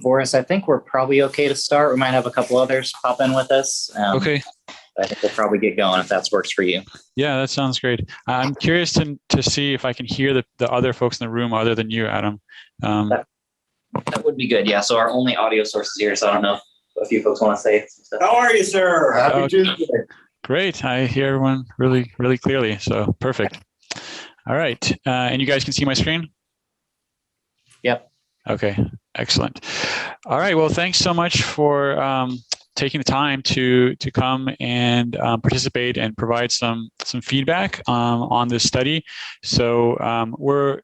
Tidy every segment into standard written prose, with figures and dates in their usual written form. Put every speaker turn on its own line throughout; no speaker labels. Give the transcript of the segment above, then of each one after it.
Boris, I think we're probably okay to start. We might have a couple others pop in with us.
Okay.
I think we'll probably get going if that works for you.
Yeah, that sounds great. I'm curious to see if I can hear the other folks in the room other than you, Adam.
That would be good. Yeah. So our only audio source is here. So I don't know if a few folks want to say stuff.
How are you, sir? Happy Tuesday.
Great. I hear everyone really, really clearly. So perfect. All right. And you guys can see my screen?
Yep.
Okay. Excellent. All right. Well, thanks so much for taking the time to come and participate and provide some feedback on this study. So we're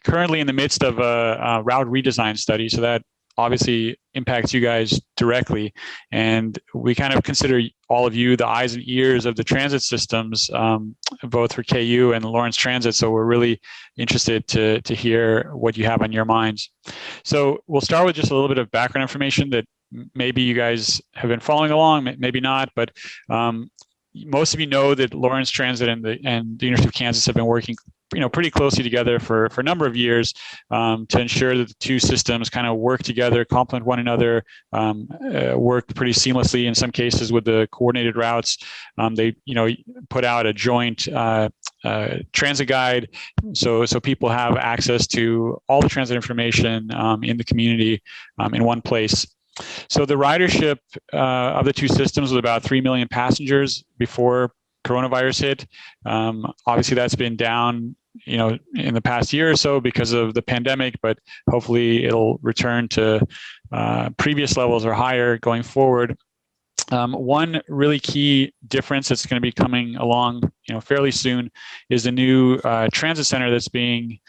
currently in the midst of a route redesign study, so that obviously impacts you guys directly, and we kind of consider all of you the eyes and ears of the transit systems, both for KU and Lawrence Transit. So we're really interested to hear what you have on your minds. So we'll start with just a little bit of background information that maybe you guys have been following along, maybe not, but most of you know that Lawrence Transit and the University of Kansas have been working pretty closely together for a number of years to ensure that the two systems kind of work together, complement one another, work pretty seamlessly in some cases with the coordinated routes. They put out a joint transit guide so people have access to all the transit information in the community in one place. So the ridership of the two systems was about 3 million passengers before coronavirus hit. Obviously that's been down in the past year or so because of the pandemic, but hopefully it'll return to previous levels or higher going forward. One really key difference that's going to be coming along fairly soon is the new transit center that's being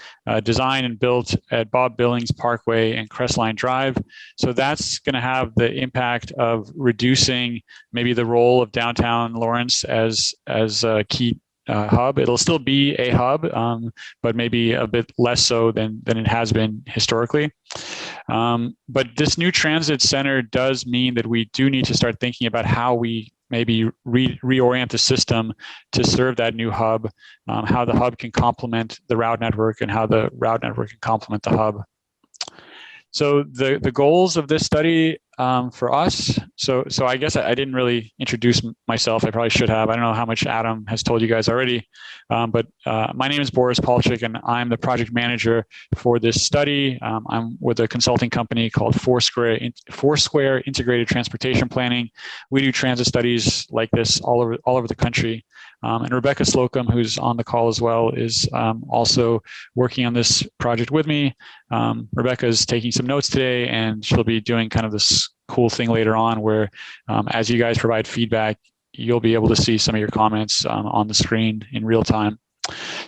designed and built at Bob Billings Parkway and Crestline Drive. So that's going to have the impact of reducing maybe the role of downtown Lawrence as a key hub. It'll still be a hub, but maybe a bit less so than it has been historically. But this new transit center does mean that we do need to start thinking about how we maybe reorient the system to serve that new hub, how the hub can complement the route network and how the route network can complement the hub. So the goals of this study for us, so I guess I didn't really introduce myself. I probably should have. I don't know how much Adam has told you guys already, but my name is Boris Palchik, and I'm the project manager for this study. I'm with a consulting company called Foursquare Integrated Transportation Planning. We do transit studies like this all over the country. And Rebecca Slocum, who's on the call as well, is also working on this project with me. Rebecca is taking some notes today, and she'll be doing kind of this cool thing later on where as you guys provide feedback, you'll be able to see some of your comments on the screen in real time.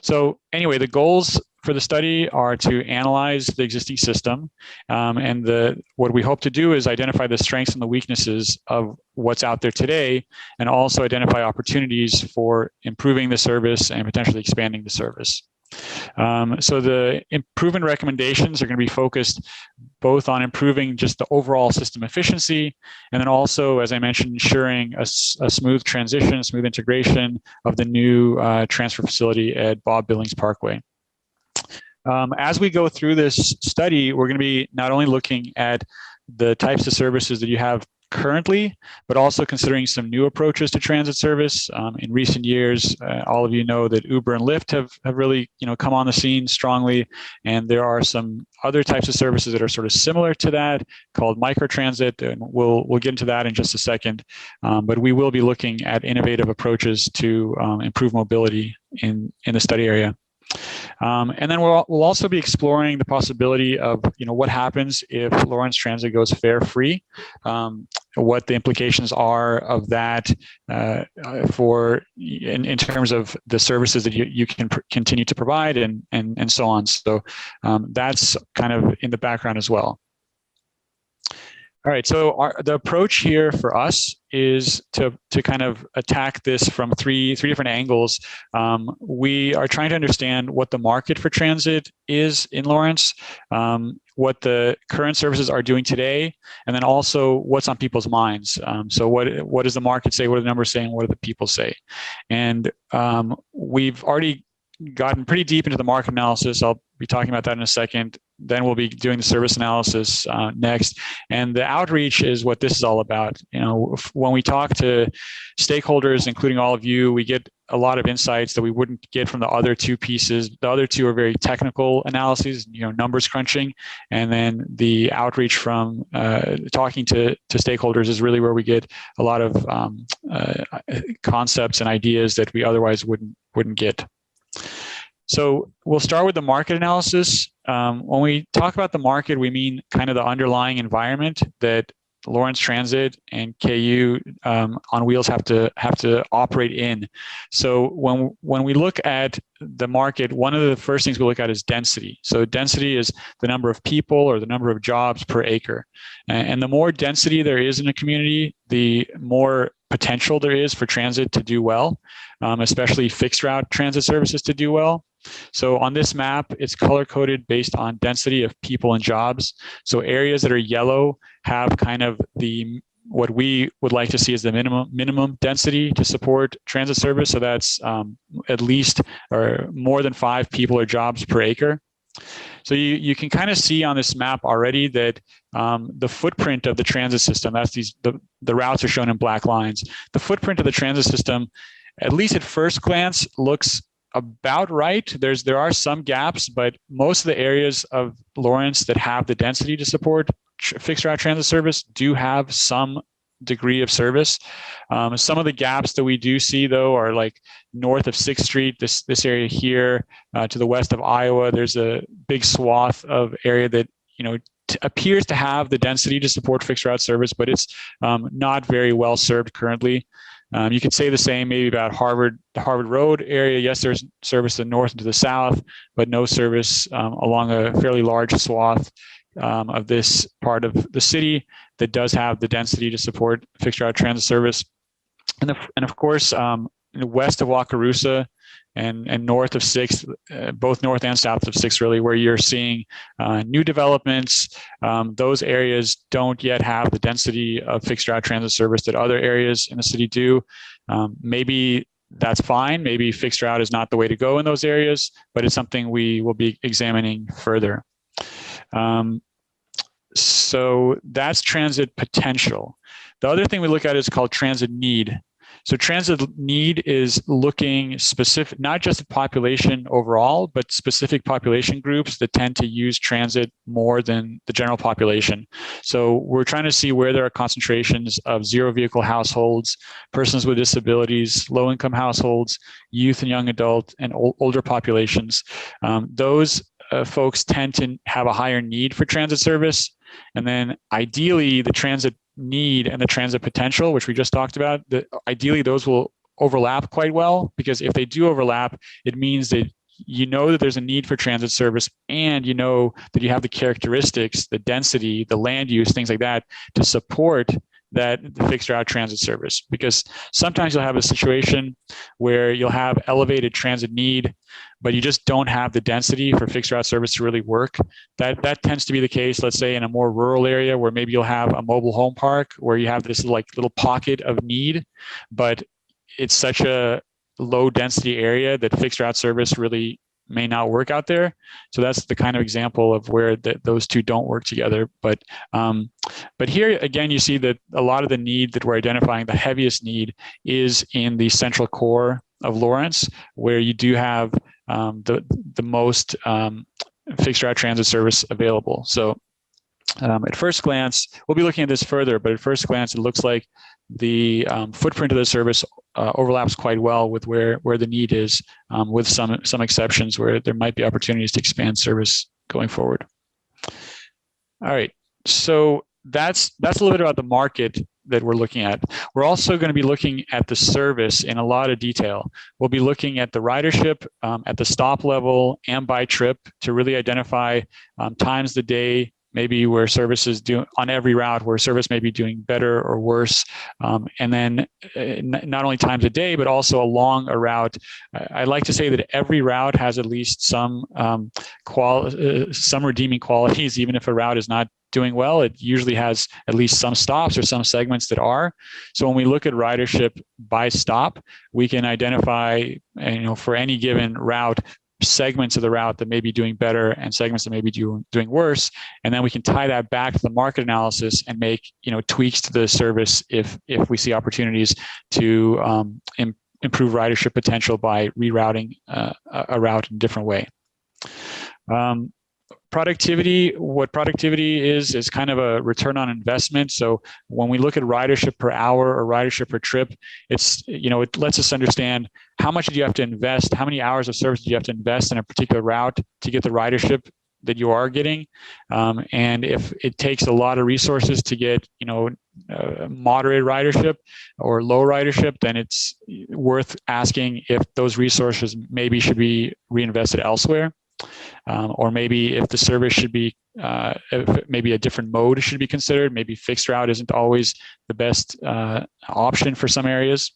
So anyway, the goals for the study are to analyze the existing system, and what we hope to do is identify the strengths and the weaknesses of what's out there today, and also identify opportunities for improving the service and potentially expanding the service. So the improvement recommendations are going to be focused both on improving just the overall system efficiency, and then also, as I mentioned, ensuring a smooth transition, smooth integration of the new transfer facility at Bob Billings Parkway. As we go through this study, we're going to be not only looking at the types of services that you have currently, but also considering some new approaches to transit service. In recent years, all of you know that Uber and Lyft have really come on the scene strongly, and there are some other types of services that are sort of similar to that called microtransit, and we'll get into that in just a second. But we will be looking at innovative approaches to improve mobility in the study area. And then we'll also be exploring the possibility of what happens if Lawrence Transit goes fare free, what the implications are of that in terms of the services that you can continue to provide and so on. So that's kind of in the background as well. All right, so the approach here for us is to kind of attack this from three different angles. We are trying to understand what the market for transit is in Lawrence, what the current services are doing today, and then also what's on people's minds. So what does the market say? What do the numbers say? And what do the people say? And we've already gotten pretty deep into the market analysis. I'll be talking about that in a second. then we'll be doing the service analysis next. And the outreach is what this is all about. When we talk to stakeholders, including all of you, we get a lot of insights that we wouldn't get from the other two pieces. The other two are very technical analyses, numbers crunching, and then the outreach from talking to stakeholders is really where we get a lot of concepts and ideas that we otherwise wouldn't get. So we'll start with the market analysis. When we talk about the market, we mean kind of the underlying environment that Lawrence Transit and KU on wheels have to operate in. So when we look at the market, one of the first things we look at is density. So density is the number of people or the number of jobs per acre. And the more density there is in a community, the more potential there is for transit to do well, especially fixed route transit services to do well. So on this map, it's color-coded based on density of people and jobs. So areas that are yellow have kind of what we would like to see as the minimum density to support transit service. So that's at least or more than 5 people or jobs per acre. So you can kind of see on this map already that the footprint of the transit system, that's the routes are shown in black lines. The footprint of the transit system, at least at first glance, looks about right. There are some gaps, but most of the areas of Lawrence that have the density to support fixed route transit service do have some degree of service. Some of the gaps that we do see, though, are like north of 6th Street, this area here, to the west of Iowa. There's a big swath of area that appears to have the density to support fixed route service, but it's not very well served currently. You could say the same maybe about the Harvard Road area. Yes, there's service to the north and to the south, but no service along a fairly large swath of this part of the city that does have the density to support fixed route transit service. And of course, west of Wakarusa and north of 6th, both north and south of 6th, really, where you're seeing new developments. Those areas don't yet have the density of fixed route transit service that other areas in the city do. Maybe that's fine. Maybe fixed route is not the way to go in those areas, but it's something we will be examining further. So that's transit potential. The other thing we look at is called transit need. So transit need is looking specific, not just at population overall, but specific population groups that tend to use transit more than the general population. So we're trying to see where there are concentrations of zero vehicle households, persons with disabilities, low income households, youth and young adult, and older populations. Those folks tend to have a higher need for transit service. And then ideally the transit need and the transit potential, which we just talked about, ideally those will overlap quite well, because if they do overlap, it means that that there's a need for transit service, and that you have the characteristics, the density, the land use, things like that to support the fixed route transit service. Because sometimes you'll have a situation where you'll have elevated transit need, but you just don't have the density for fixed route service to really work. That tends to be the case, let's say, in a more rural area where maybe you'll have a mobile home park where you have this little pocket of need, but it's such a low density area that fixed route service really may not work out there. So that's the kind of example of where those two don't work together. But here again, you see that a lot of the need that we're identifying, the heaviest need, is in the central core of Lawrence, where you do have the most fixed route transit service available. So at first glance, we'll be looking at this further, but at first glance, it looks like the footprint of the service overlaps quite well with where the need is, with some exceptions where there might be opportunities to expand service going forward. All right, so that's a little bit about the market that we're looking at. We're also going to be looking at the service in a lot of detail. We'll be looking at the ridership at the stop level and by trip to really identify times the day, maybe where service is doing on every route, where service may be doing better or worse. And then not only times a day, but also along a route. I like to say that every route has at least some redeeming qualities, even if a route is not doing well. It usually has at least some stops or some segments that are. So when we look at ridership by stop, we can identify, for any given route, segments of the route that may be doing better and segments that may be doing worse, and then we can tie that back to the market analysis and make tweaks to the service if we see opportunities to improve ridership potential by rerouting a route in a different way. Productivity, what productivity is kind of a return on investment. So when we look at ridership per hour or ridership per trip, it's, it lets us understand how much do you have to invest, how many hours of service do you have to invest in a particular route to get the ridership that you are getting. And if it takes a lot of resources to get, moderate ridership or low ridership, then it's worth asking if those resources maybe should be reinvested elsewhere. Or maybe if the service should be, maybe a different mode should be considered. Maybe fixed route isn't always the best option for some areas.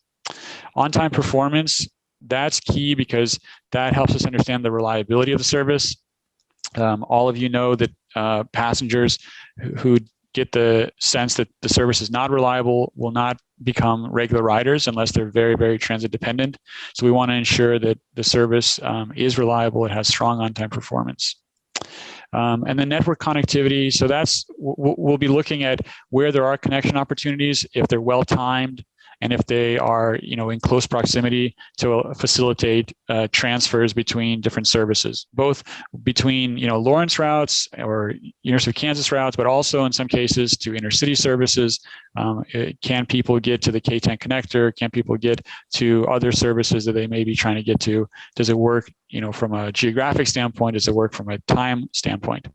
On-time performance, that's key because that helps us understand the reliability of the service. All of you know that passengers who get the sense that the service is not reliable will not become regular riders unless they're very, very transit dependent. So we want to ensure that the service is reliable, it has strong on-time performance. And then network connectivity. So we'll be looking at where there are connection opportunities, if they're well timed, and if they are, in close proximity to facilitate transfers between different services, both between, Lawrence routes or University of Kansas routes, but also in some cases to intercity services. Can people get to the K10 connector? Can people get to other services that they may be trying to get to? Does it work, from a geographic standpoint? Does it work from a time standpoint?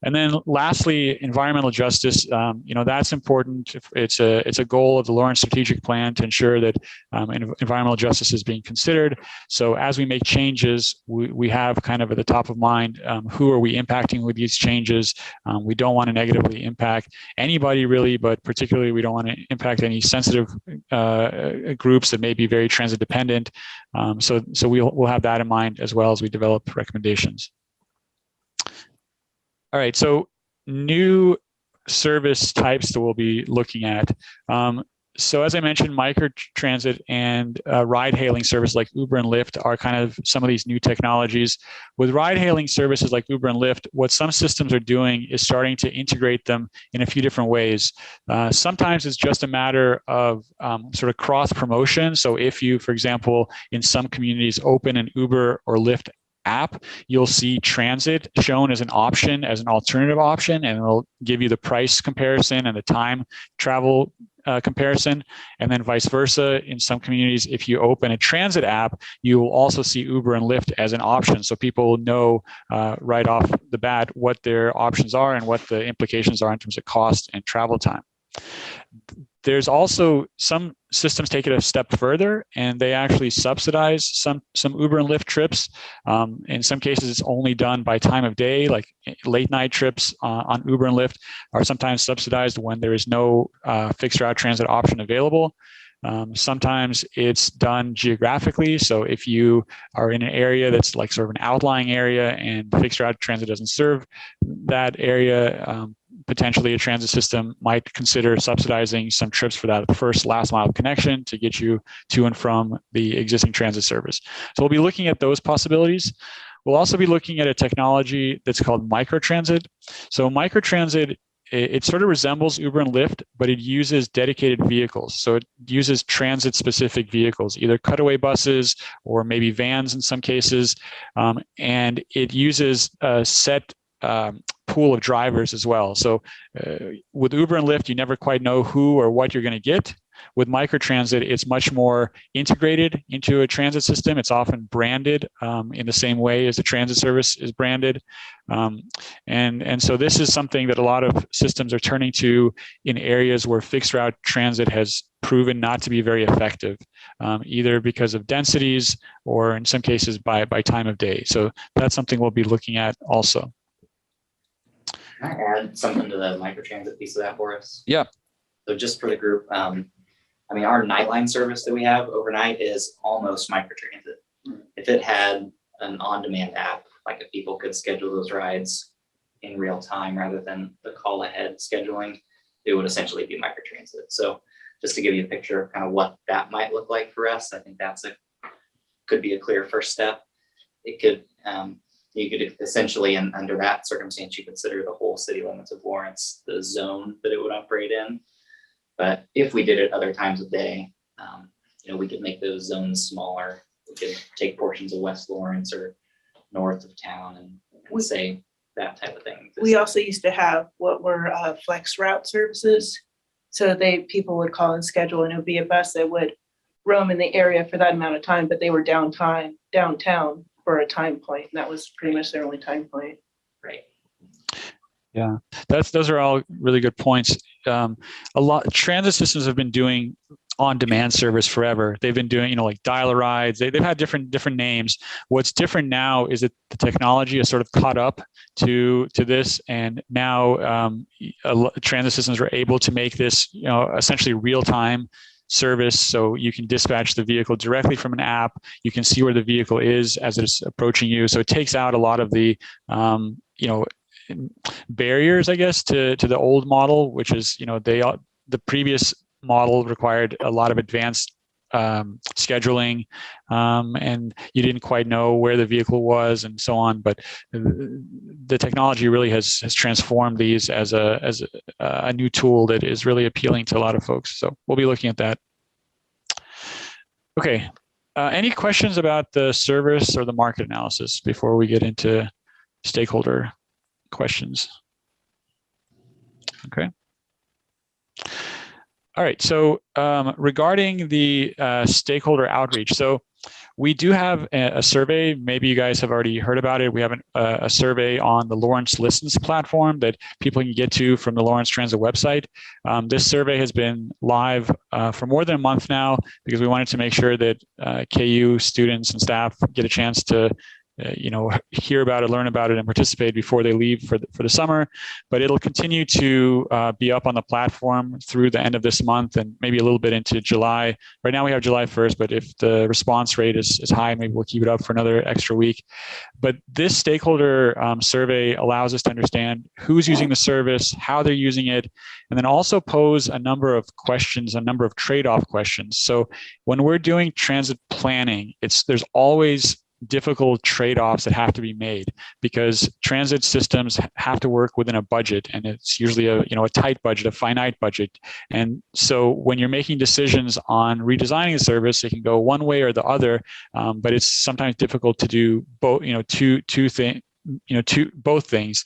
And then lastly, environmental justice, that's important. It's a goal of the Lawrence strategic plan to ensure that environmental justice is being considered. So as we make changes, we have kind of at the top of mind, who are we impacting with these changes? We don't want to negatively impact anybody really, but particularly we don't want to impact any sensitive groups that may be very transit dependent. So we'll have that in mind as well as we develop recommendations. All right, so new service types that we'll be looking at. So as I mentioned, microtransit and ride-hailing services like Uber and Lyft are kind of some of these new technologies. With ride-hailing services like Uber and Lyft, what some systems are doing is starting to integrate them in a few different ways. Sometimes it's just a matter of sort of cross-promotion. So if you, for example, in some communities open an Uber or Lyft app, you'll see transit shown as an option, as an alternative option, and it'll give you the price comparison and the time travel comparison. And then vice versa, in some communities, if you open a transit app, you will also see Uber and Lyft as an option. So people know right off the bat what their options are and what the implications are in terms of cost and travel time. There's also some systems take it a step further, and they actually subsidize some Uber and Lyft trips. In some cases, it's only done by time of day, like late night trips on Uber and Lyft are sometimes subsidized when there is no fixed route transit option available. Sometimes it's done geographically. So if you are in an area that's like sort of an outlying area and fixed route transit doesn't serve that area, potentially a transit system might consider subsidizing some trips for that first last mile connection to get you to and from the existing transit service. So we'll be looking at those possibilities. We'll also be looking at a technology that's called microtransit. So microtransit, it sort of resembles Uber and Lyft, but it uses dedicated vehicles. So it uses transit-specific vehicles, either cutaway buses or maybe vans in some cases. And it uses a set pool of drivers as well. So with Uber and Lyft, you never quite know who or what you're going to get. With microtransit, it's much more integrated into a transit system. It's often branded in the same way as the transit service is branded. And so this is something that a lot of systems are turning to in areas where fixed route transit has proven not to be very effective, either because of densities or in some cases by time of day. So that's something we'll be looking at also.
Can I add something to the microtransit piece of that for us?
Yeah.
So just for the group, our Nightline service that we have overnight is almost microtransit. If it had an on-demand app, like if people could schedule those rides in real time rather than the call ahead scheduling, it would essentially be microtransit. So just to give you a picture of kind of what that might look like for us, I think could be a clear first step. it could, you could essentially, under that circumstance, you consider the whole city limits of Lawrence the zone that it would operate in. But if we did it other times of day, we could make those zones smaller. We could take portions of West Lawrence or north of town and say that type of thing.
We also used to have what were flex route services. So people would call and schedule, and it would be a bus that would roam in the area for that amount of time, but they were downtown for a time point. And that was pretty much their only time point.
Right.
Yeah, those are all really good points. A lot transit systems have been doing on-demand service forever. They've been doing, like dial-a-rides. They've had different names. What's different now is that the technology has sort of caught up to this, and now transit systems are able to make this, essentially real-time service. So you can dispatch the vehicle directly from an app. You can see where the vehicle is as it's approaching you. So it takes out a lot of the, barriers, I guess, to the old model, which is, the previous model required a lot of advanced scheduling, and you didn't quite know where the vehicle was and so on. But the technology really has transformed these as a new tool that is really appealing to a lot of folks. So we'll be looking at that. Okay. Any questions about the service or the market analysis before we get into stakeholder questions? Okay. All right. So regarding the stakeholder outreach, so we do have a survey. Maybe you guys have already heard about it. We have a survey on the Lawrence Listens platform that people can get to from the Lawrence Transit website. This survey has been live for more than a month now because we wanted to make sure that KU students and staff get a chance to hear about it, learn about it, and participate before they leave for the summer. But it'll continue to be up on the platform through the end of this month and maybe a little bit into July. Right now we have July 1st, but if the response rate is high, maybe we'll keep it up for another extra week. But this stakeholder survey allows us to understand who's using the service, how they're using it, and then also pose a number of questions, a number of trade-off questions. So when we're doing transit planning, there's always difficult trade-offs that have to be made because transit systems have to work within a budget, and it's usually a tight budget, a finite budget. And so when you're making decisions on redesigning the service, it can go one way or the other, but it's sometimes difficult to do both, both things.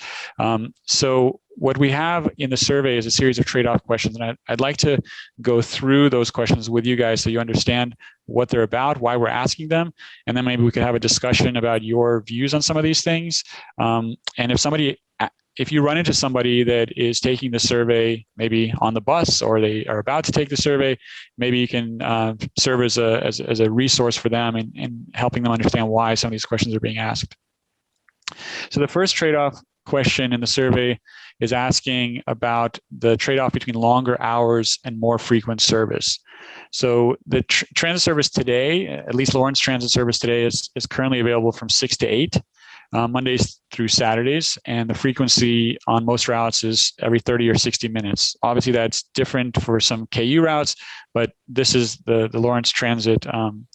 So what we have in the survey is a series of trade-off questions, and I'd like to go through those questions with you guys so you understand what they're about, why we're asking them, and then maybe we could have a discussion about your views on some of these things. And if you run into somebody that is taking the survey maybe on the bus or they are about to take the survey, maybe you can serve as a resource for them in helping them understand why some of these questions are being asked. So the first trade-off question in the survey is asking about the trade-off between longer hours and more frequent service. So the transit service today, at least Lawrence Transit service today, is currently available from 6 to 8, Mondays through Saturdays, and the frequency on most routes is every 30 or 60 minutes. Obviously, that's different for some KU routes, but this is the Lawrence Transit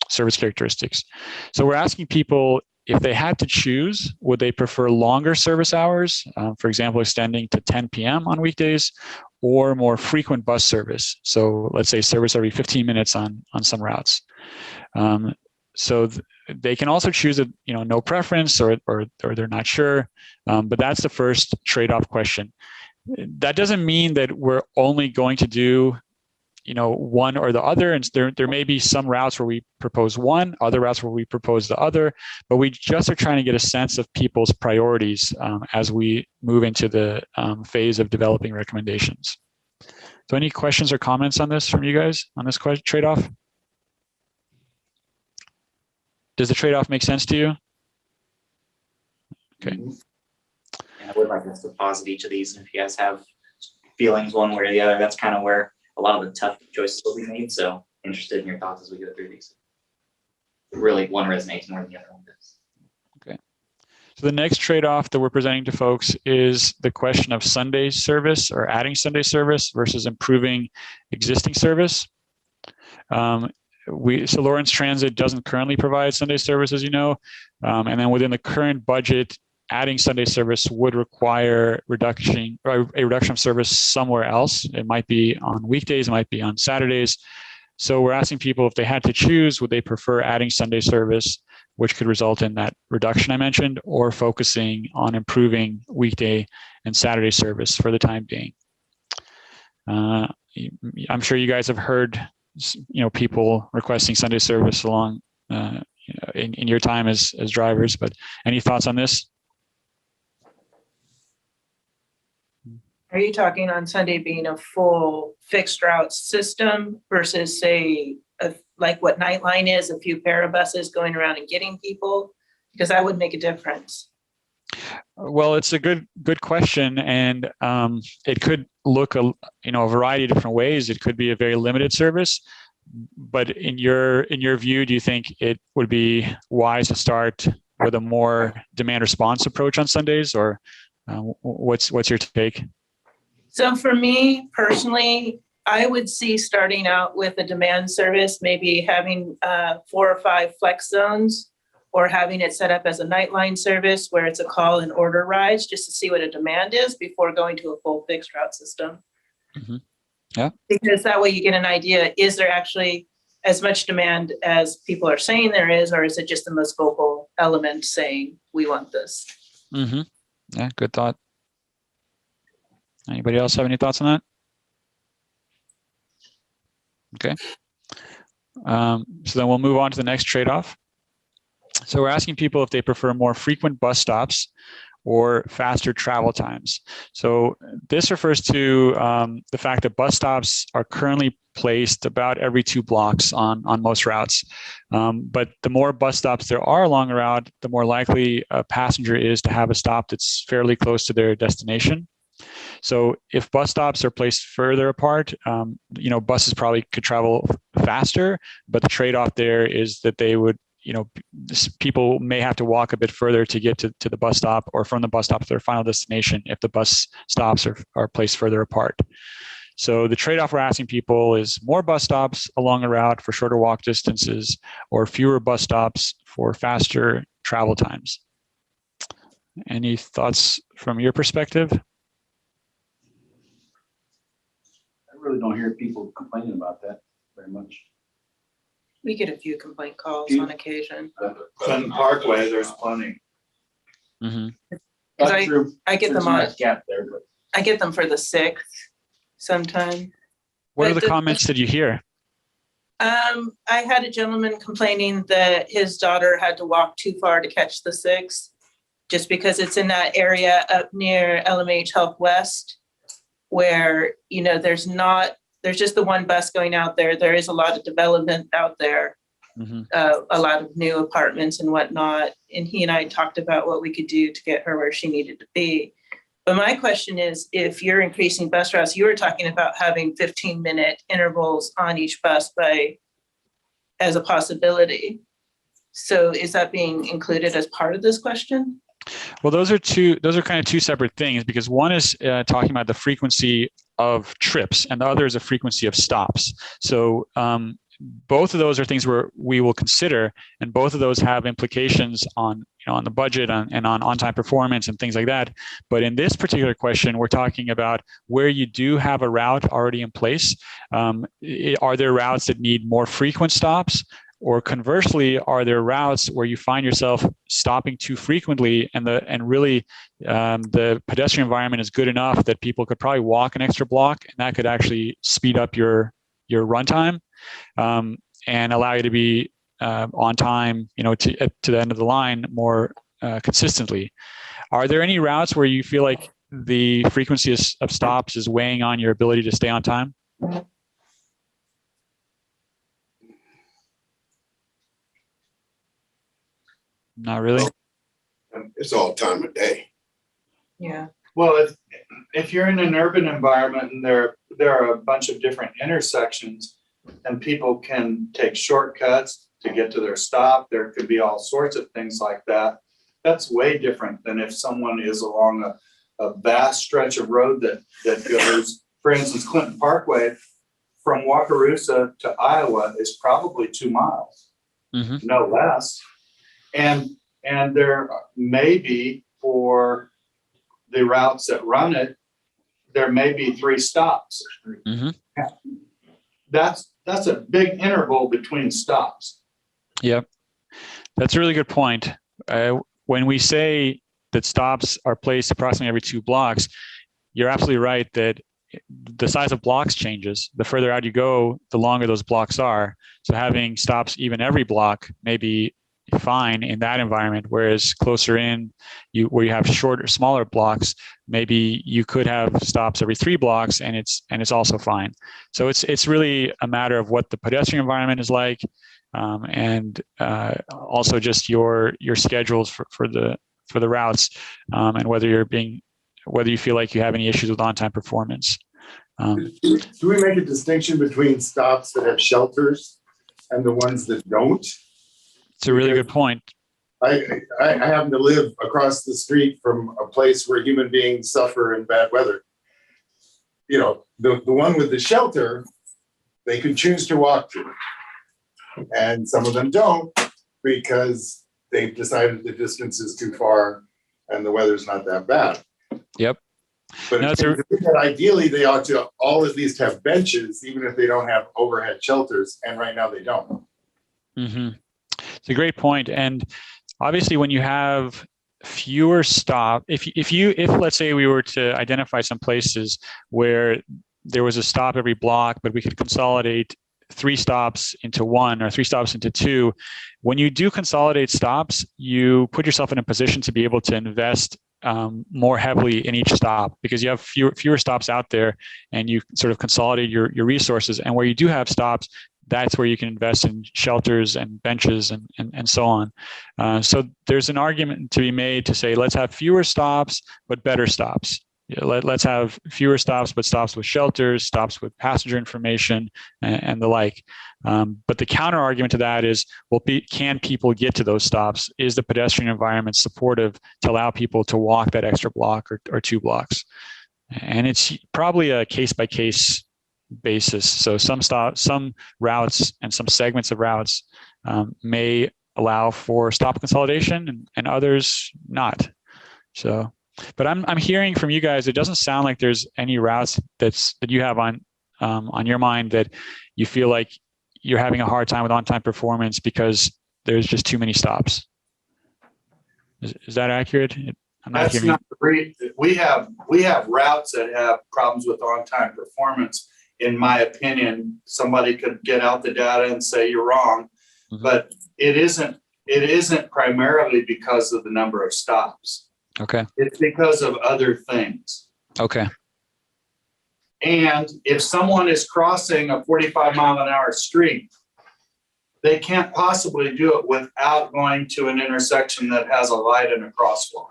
service characteristics. So we're asking people, if they had to choose, would they prefer longer service hours, for example, extending to 10 p.m. on weekdays, or more frequent bus service? So let's say service every 15 minutes on some routes. So they can also choose no preference or they're not sure, but that's the first trade-off question. That doesn't mean that we're only going to do one or the other. And there may be some routes where we propose one, other routes where we propose the other, but we just are trying to get a sense of people's priorities as we move into the phase of developing recommendations. So any questions or comments on this from you guys on this trade-off? Does the trade-off make sense to you? Okay.
And I would like us to posit each of these. And if you guys have feelings one way or the other, that's kind of where a lot of the tough choices will be made. So interested in your thoughts as we go through these. Really, one resonates more than the other one does.
Okay. So the next trade-off that we're presenting to folks is the question of Sunday service or adding Sunday service versus improving existing service. so Lawrence Transit doesn't currently provide Sunday service, as you know, and then within the current budget, adding Sunday service would require a reduction of service somewhere else. It might be on weekdays, it might be on Saturdays. So we're asking people if they had to choose, would they prefer adding Sunday service, which could result in that reduction I mentioned, or focusing on improving weekday and Saturday service for the time being. I'm sure you guys have heard, people requesting Sunday service along in your time as drivers, but any thoughts on this?
Are you talking on Sunday being a full fixed route system versus, say, like what Nightline is, a few pair of buses going around and getting people? Because that would make a difference.
Well, it's a good question, and it could look a variety of different ways. It could be a very limited service, but in your view, do you think it would be wise to start with a more demand response approach on Sundays, or what's your take?
So for me personally, I would see starting out with a demand service, maybe having 4 or 5 flex zones, or having it set up as a Nightline service where it's a call and order rides, just to see what a demand is before going to a full fixed route system.
Mm-hmm. Yeah.
Because that way you get an idea, is there actually as much demand as people are saying there is, or is it just the most vocal element saying we want this?
Mm-hmm. Yeah, good thought. Anybody else have any thoughts on that? Okay. So then we'll move on to the next trade-off. So we're asking people if they prefer more frequent bus stops or faster travel times. So this refers to the fact that bus stops are currently placed about every 2 blocks on most routes. But the more bus stops there are along a route, the more likely a passenger is to have a stop that's fairly close to their destination. So if bus stops are placed further apart, buses probably could travel faster, but the trade-off there is that they would, people may have to walk a bit further to get to the bus stop, or from the bus stop to their final destination if the bus stops are placed further apart. So the trade-off we're asking people is more bus stops along a route for shorter walk distances, or fewer bus stops for faster travel times. Any thoughts from your perspective?
I really don't hear people complaining about that very much.
We get a few complaint calls on occasion.
Clinton Parkway, there's plenty.
Mm-hmm.
That's true.
I get
There's
them
a
on.
nice gap there, but
I get them for the 6th sometime.
What are
But
the comments that you hear?
I had a gentleman complaining that his daughter had to walk too far to catch the 6th, just because it's in that area up near LMH Health West, where, there's just the one bus going out there. There is a lot of development out there,
Mm-hmm.
a lot of new apartments and whatnot. And he and I talked about what we could do to get her where she needed to be. But my question is, if you're increasing bus routes, you were talking about having 15-minute intervals on each bus as a possibility. So is that being included as part of this question?
Well, those are kind of 2 separate things, because one is talking about the frequency of trips, and the other is a frequency of stops. So both of those are things where we will consider, and both of those have implications on the budget and on on-time performance and things like that. But in this particular question, we're talking about where you do have a route already in place. Are there routes that need more frequent stops? Or conversely, are there routes where you find yourself stopping too frequently, and really the pedestrian environment is good enough that people could probably walk an extra block, and that could actually speed up your runtime and allow you to be on time, to the end of the line more consistently. Are there any routes where you feel like the frequency of stops is weighing on your ability to stay on time? Not really.
It's all time of day.
Yeah.
well, if you're in an urban environment and there are a bunch of different intersections and people can take shortcuts to get to their stop, there could be all sorts of things like that. That's way different than if someone is along a vast stretch of road that goes, for instance, Clinton Parkway from Wakarusa to Iowa is probably 2 miles, no less. And there may be, for the routes that run it, there may be 3 stops. That's a big interval between stops.
Yep. That's a really good point. When we say that stops are placed approximately every 2 blocks, you're absolutely right that the size of blocks changes. The further out you go, the longer those blocks are. So having stops even every block may be fine in that environment, whereas closer in, where you have shorter, smaller blocks, maybe you could have stops every 3 blocks, and it's also fine. So it's really a matter of what the pedestrian environment is like, and also just your schedules for the routes, and whether you feel like you have any issues with on-time performance.
Do we make a distinction between stops that have shelters and the ones that don't?
It's a really good point.
I happen to live across the street from a place where human beings suffer in bad weather. You know, the one with the shelter, they can choose to walk to. And some of them don't, because they've decided the distance is too far and the weather's not that bad.
Yep.
But
No,
it seems to me that ideally they ought to all at least have benches, even if they don't have overhead shelters. And right now they don't.
It's a great point. And obviously when you have fewer stops, if let's say we were to identify some places where there was a stop every block, but we could consolidate 3 stops into 1 or 3 stops into 2, when you do consolidate stops, you put yourself in a position to be able to invest more heavily in each stop, because you have fewer stops out there, and you sort of consolidate your resources. And where you do have stops, that's where you can invest in shelters and benches and so on. So there's an argument to be made to say, let's have fewer stops, but better stops. Let's have fewer stops, but stops with shelters, stops with passenger information, and the like. But the counter argument to that is, well, can people get to those stops? Is the pedestrian environment supportive to allow people to walk that extra block or 2 blocks? And it's probably a case-by-case basis. So some routes and some segments of routes may allow for stop consolidation, and others not. So, but I'm hearing from you guys, it doesn't sound like there's any routes that you have on your mind that you feel like you're having a hard time with on-time performance because there's just too many stops. Is that accurate? I'm not
That's
hearing.
not we have routes that have problems with on-time performance. In my opinion, somebody could get out the data and say you're wrong, but it isn't primarily because of the number of stops.
Okay.
It's because of other things.
Okay.
And if someone is crossing a 45-mile-an-hour street, they can't possibly do it without going to an intersection that has a light and a crosswalk,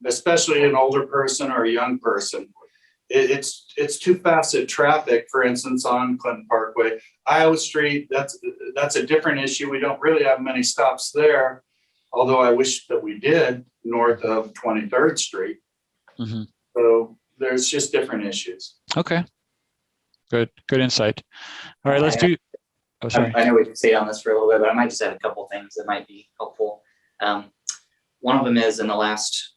especially an older person or a young person. It's too fast at traffic. For instance, on Clinton Parkway, Iowa Street, that's a different issue. We don't really have many stops there, although I wish that we did, north of 23rd Street. So there's just different issues.
Okay. Good insight. All right, let's do. Oh, sorry.
I know we can stay on this for a little bit, but I might just add a couple things that might be helpful. One of them is, in the last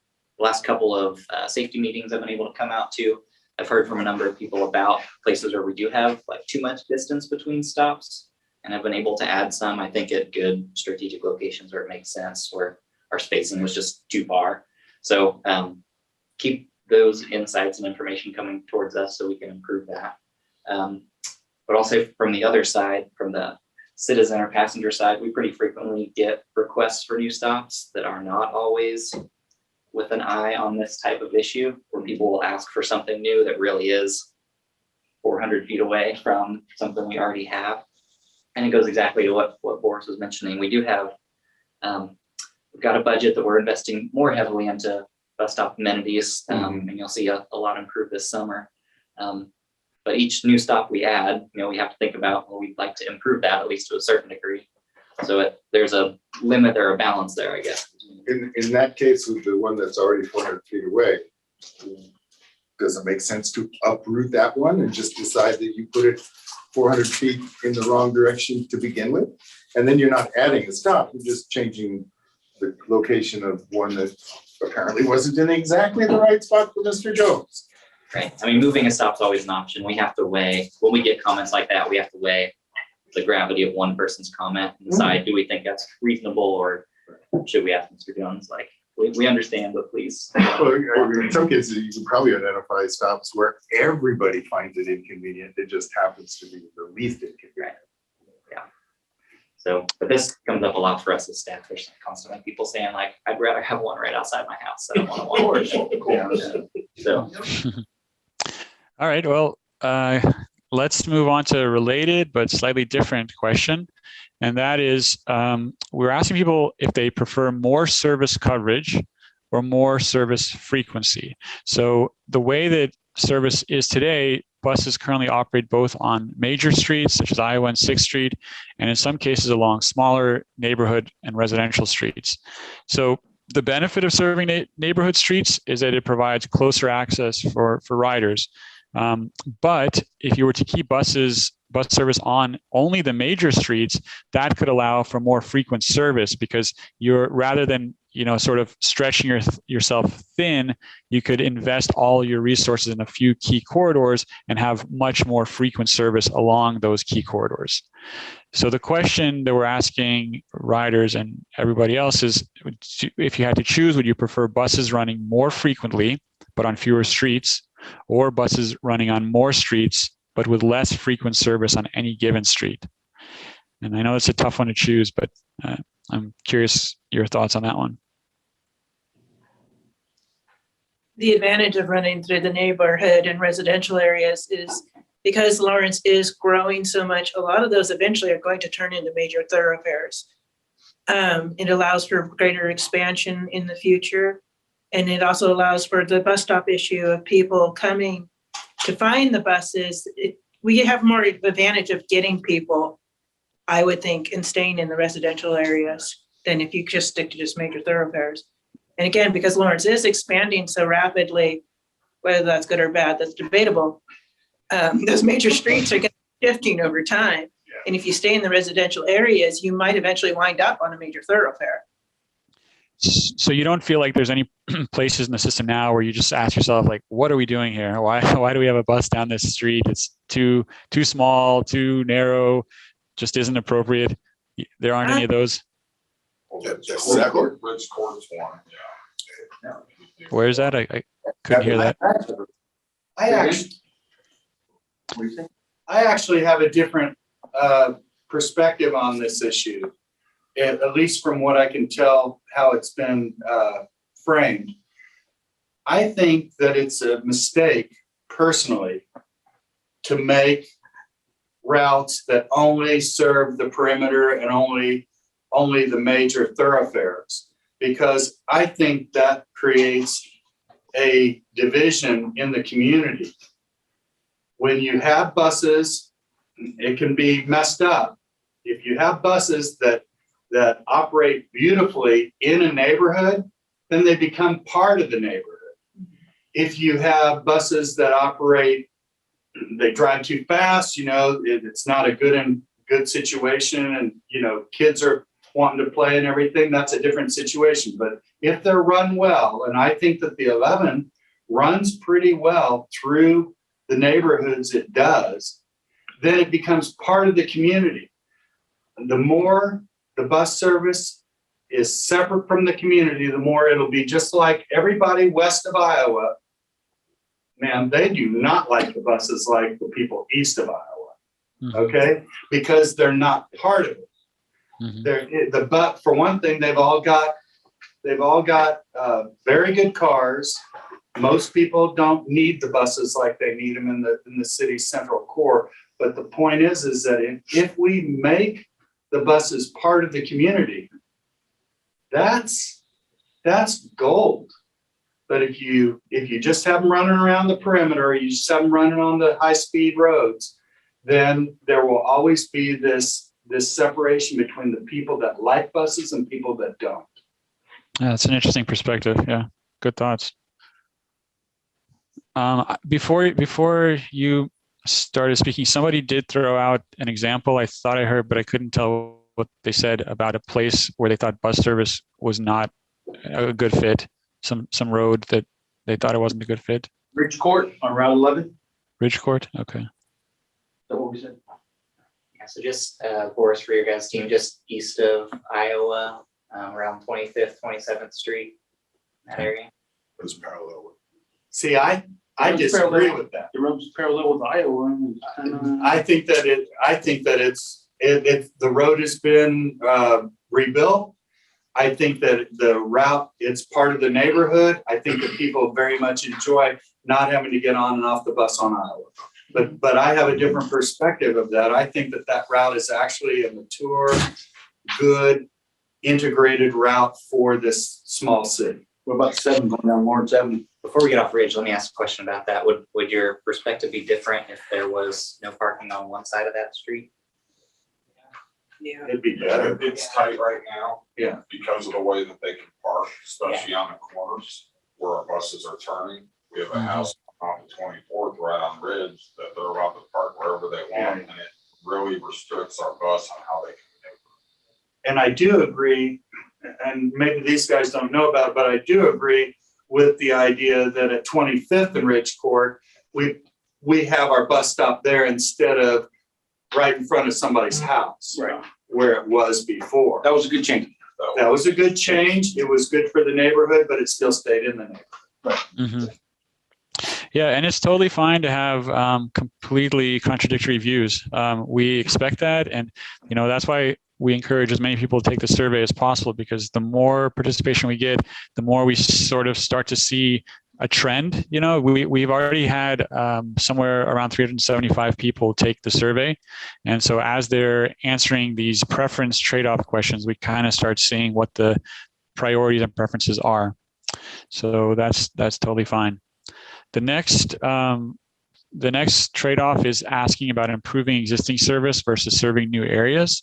couple of safety meetings I've been able to come out to, I've heard from a number of people about places where we do have like too much distance between stops, and I've been able to add some, I think, at good strategic locations where it makes sense, where our spacing was just too far. So keep those insights and information coming towards us so we can improve that. But also from the other side, from the citizen or passenger side, we pretty frequently get requests for new stops that are not always with an eye on this type of issue, where people will ask for something new that really is 400 feet away from something we already have. And it goes exactly to what Boris was mentioning. We do have, we've got a budget that we're investing more heavily into bus stop amenities, and you'll see a lot improve this summer. But each new stop we add, we have to think about, well, we'd like to improve that at least to a certain degree. So there's a limit or a balance there, I guess.
In that case, with the one that's already 400 feet away, does it make sense to uproot that one and just decide that you put it 400 feet in the wrong direction to begin with? And then you're not adding a stop, you're just changing the location of one that apparently wasn't in exactly the right spot for Mr. Jones.
Right. I mean, moving a stop is always an option. We have to weigh, when we get comments like that, we have to weigh the gravity of one person's comment and decide, do we think that's reasonable, or should we ask Mr. Jones, like, we understand, but please.
Well, in some cases, you can probably identify stops where everybody finds it inconvenient. It just happens to be the least inconvenient.
Yeah. So, but this comes up a lot for us as staff. There's constantly people saying, like, I'd rather have one right outside my house. I don't want to walk. So.
All right, well, let's move on to a related but slightly different question. And that is, we're asking people if they prefer more service coverage or more service frequency. So the way that service is today, buses currently operate both on major streets such as Iowa and 6th Street, and in some cases along smaller neighborhood and residential streets. So the benefit of serving neighborhood streets is that it provides closer access for riders. But if you were to keep bus service on only the major streets, that could allow for more frequent service, because you're, rather than, sort of stretching yourself thin, you could invest all your resources in a few key corridors and have much more frequent service along those key corridors. So the question that we're asking riders and everybody else is, if you had to choose, would you prefer buses running more frequently but on fewer streets, or buses running on more streets but with less frequent service on any given street? And I know it's a tough one to choose, but I'm curious your thoughts on that one.
The advantage of running through the neighborhood and residential areas is because Lawrence is growing so much, a lot of those eventually are going to turn into major thoroughfares. It allows for greater expansion in the future. And it also allows for the bus stop issue of people coming to find the buses. We have more advantage of getting people, I would think, and staying in the residential areas than if you just stick to just major thoroughfares. And again, because Lawrence is expanding so rapidly, whether that's good or bad, that's debatable. Those major streets are shifting over time. Yeah. And if you stay in the residential areas, you might eventually wind up on a major thoroughfare.
So you don't feel like there's any places in the system now where you just ask yourself, like, what are we doing here? Why do we have a bus down this street? It's too small, too narrow, just isn't appropriate. There aren't any of those.
Bridge Court's one. Yeah.
Where's that? I couldn't hear that.
I actually have a different perspective on this issue, at least from what I can tell how it's been framed. I think that it's a mistake, personally, to make routes that only serve the perimeter and only the major thoroughfares, because I think that creates a division in the community. When you have buses, it can be messed up. If you have buses that operate beautifully in a neighborhood, then they become part of the neighborhood. If you have buses that operate, they drive too fast, it's not a good situation, and kids are wanting to play and everything, that's a different situation. But if they're run well, and I think that the 11 runs pretty well through the neighborhoods it does, then it becomes part of the community. The more the bus service is separate from the community, the more it'll be just like everybody west of Iowa. Man, they do not like the buses like the people east of Iowa, okay? Because they're not part of it. But for one thing, they've all got very good cars. Most people don't need the buses like they need them in the city's central core. But the point is that if we make the buses part of the community, that's gold. But if you just have them running around the perimeter, or you just have them running on the high-speed roads, then there will always be this separation between the people that like buses and people that don't.
Yeah, that's an interesting perspective. Yeah, good thoughts. Before you started speaking, somebody did throw out an example I thought I heard, but I couldn't tell what they said about a place where they thought bus service was not a good fit. Some road that they thought it wasn't a good fit.
Ridge Court on Route 11. Is
Ridge Court. Okay.
that what we said?
Yeah, so just, Boris, for your guys' team, just east of Iowa, around 25th, 27th Street, that area.
It's parallel with.
See, I
It's
disagree
parallel.
with that.
The road's parallel with Iowa. And it's kinda-
I think that the road has been rebuilt. I think that the route, it's part of the neighborhood. I think that people very much enjoy not having to get on and off the bus on Iowa. But I have a different perspective of that. I think that route is actually a mature, good, integrated route for this small city.
What about 7 going down Lawrence Avenue?
Before we get off Ridge, let me ask a question about that. Would your perspective be different if there was no parking on one side of that street?
Yeah.
It'd be better.
It's tight right now.
Yeah.
Because of the way that they can park, especially on the corners where our buses are turning. We have a house on the 24th right on Ridge that they're allowed to park wherever they want, and it really restricts our bus on how they can maneuver.
And I do agree, and maybe these guys don't know about it, but I do agree with the idea that at 25th and Ridge Court, we have our bus stop there instead of right in front of somebody's house.
Right.
Where it was before.
That was a good change.
That was a good change. It was good for the neighborhood, but it still stayed in the neighborhood.
Mm-hmm. Yeah, and it's totally fine to have completely contradictory views. We expect that, and that's why we encourage as many people to take the survey as possible, because the more participation we get, the more we sort of start to see a trend. We've already had somewhere around 375 people take the survey, and so as they're answering these preference trade-off questions, we kind of start seeing what the priorities and preferences are. So that's totally fine. The next trade-off is asking about improving existing service versus serving new areas.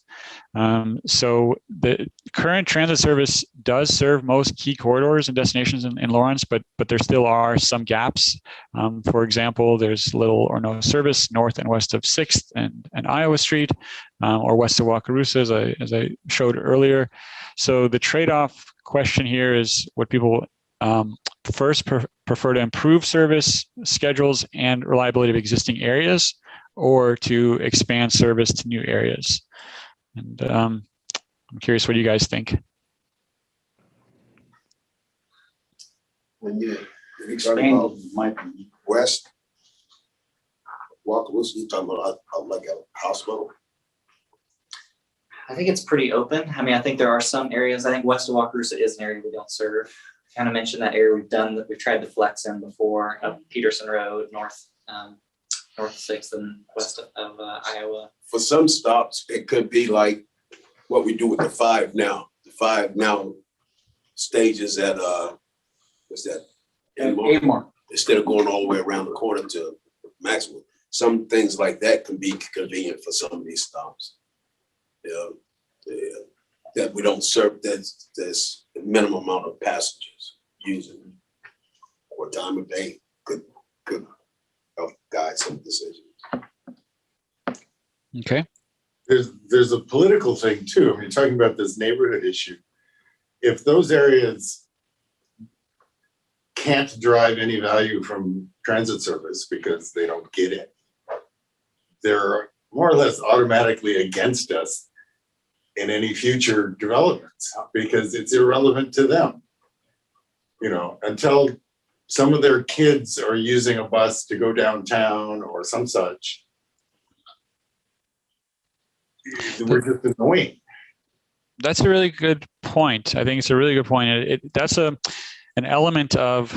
So the current transit service does serve most key corridors and destinations in Lawrence, but there still are some gaps. For example, there's little or no service north and west of 6th and Iowa Street, or west of Wakarusa, as I showed earlier. So the trade-off question here is what people first prefer to improve service schedules and reliability of existing areas, or to expand service to new areas. And I'm curious what you guys think.
When you
Expand might be.
west, Wakarusa, you talking about like a hospital?
I think it's pretty open. I mean, I think there are some areas. I think west of Wakarusa is an area we don't serve. Kind of mentioned that area we've tried to flex in before, up Peterson Road, north 6th and west of Iowa.
For some stops, it could be like what we do with the 5 now. The 5 now stages at what's that?
Amar.
Instead of going all the way around the corner to Maxwell. Some things like that can be convenient for some of these stops. That we don't serve, there's a minimum amount of passengers using what time of day could help guide some decisions.
Okay.
There's a political thing too. I mean, you're talking about this neighborhood issue. If those areas can't derive any value from transit service because they don't get it, they're more or less automatically against us in any future developments because it's irrelevant to them. Until some of their kids are using a bus to go downtown or some such, we're just annoying.
That's a really good point. I think it's a really good point. That's an element of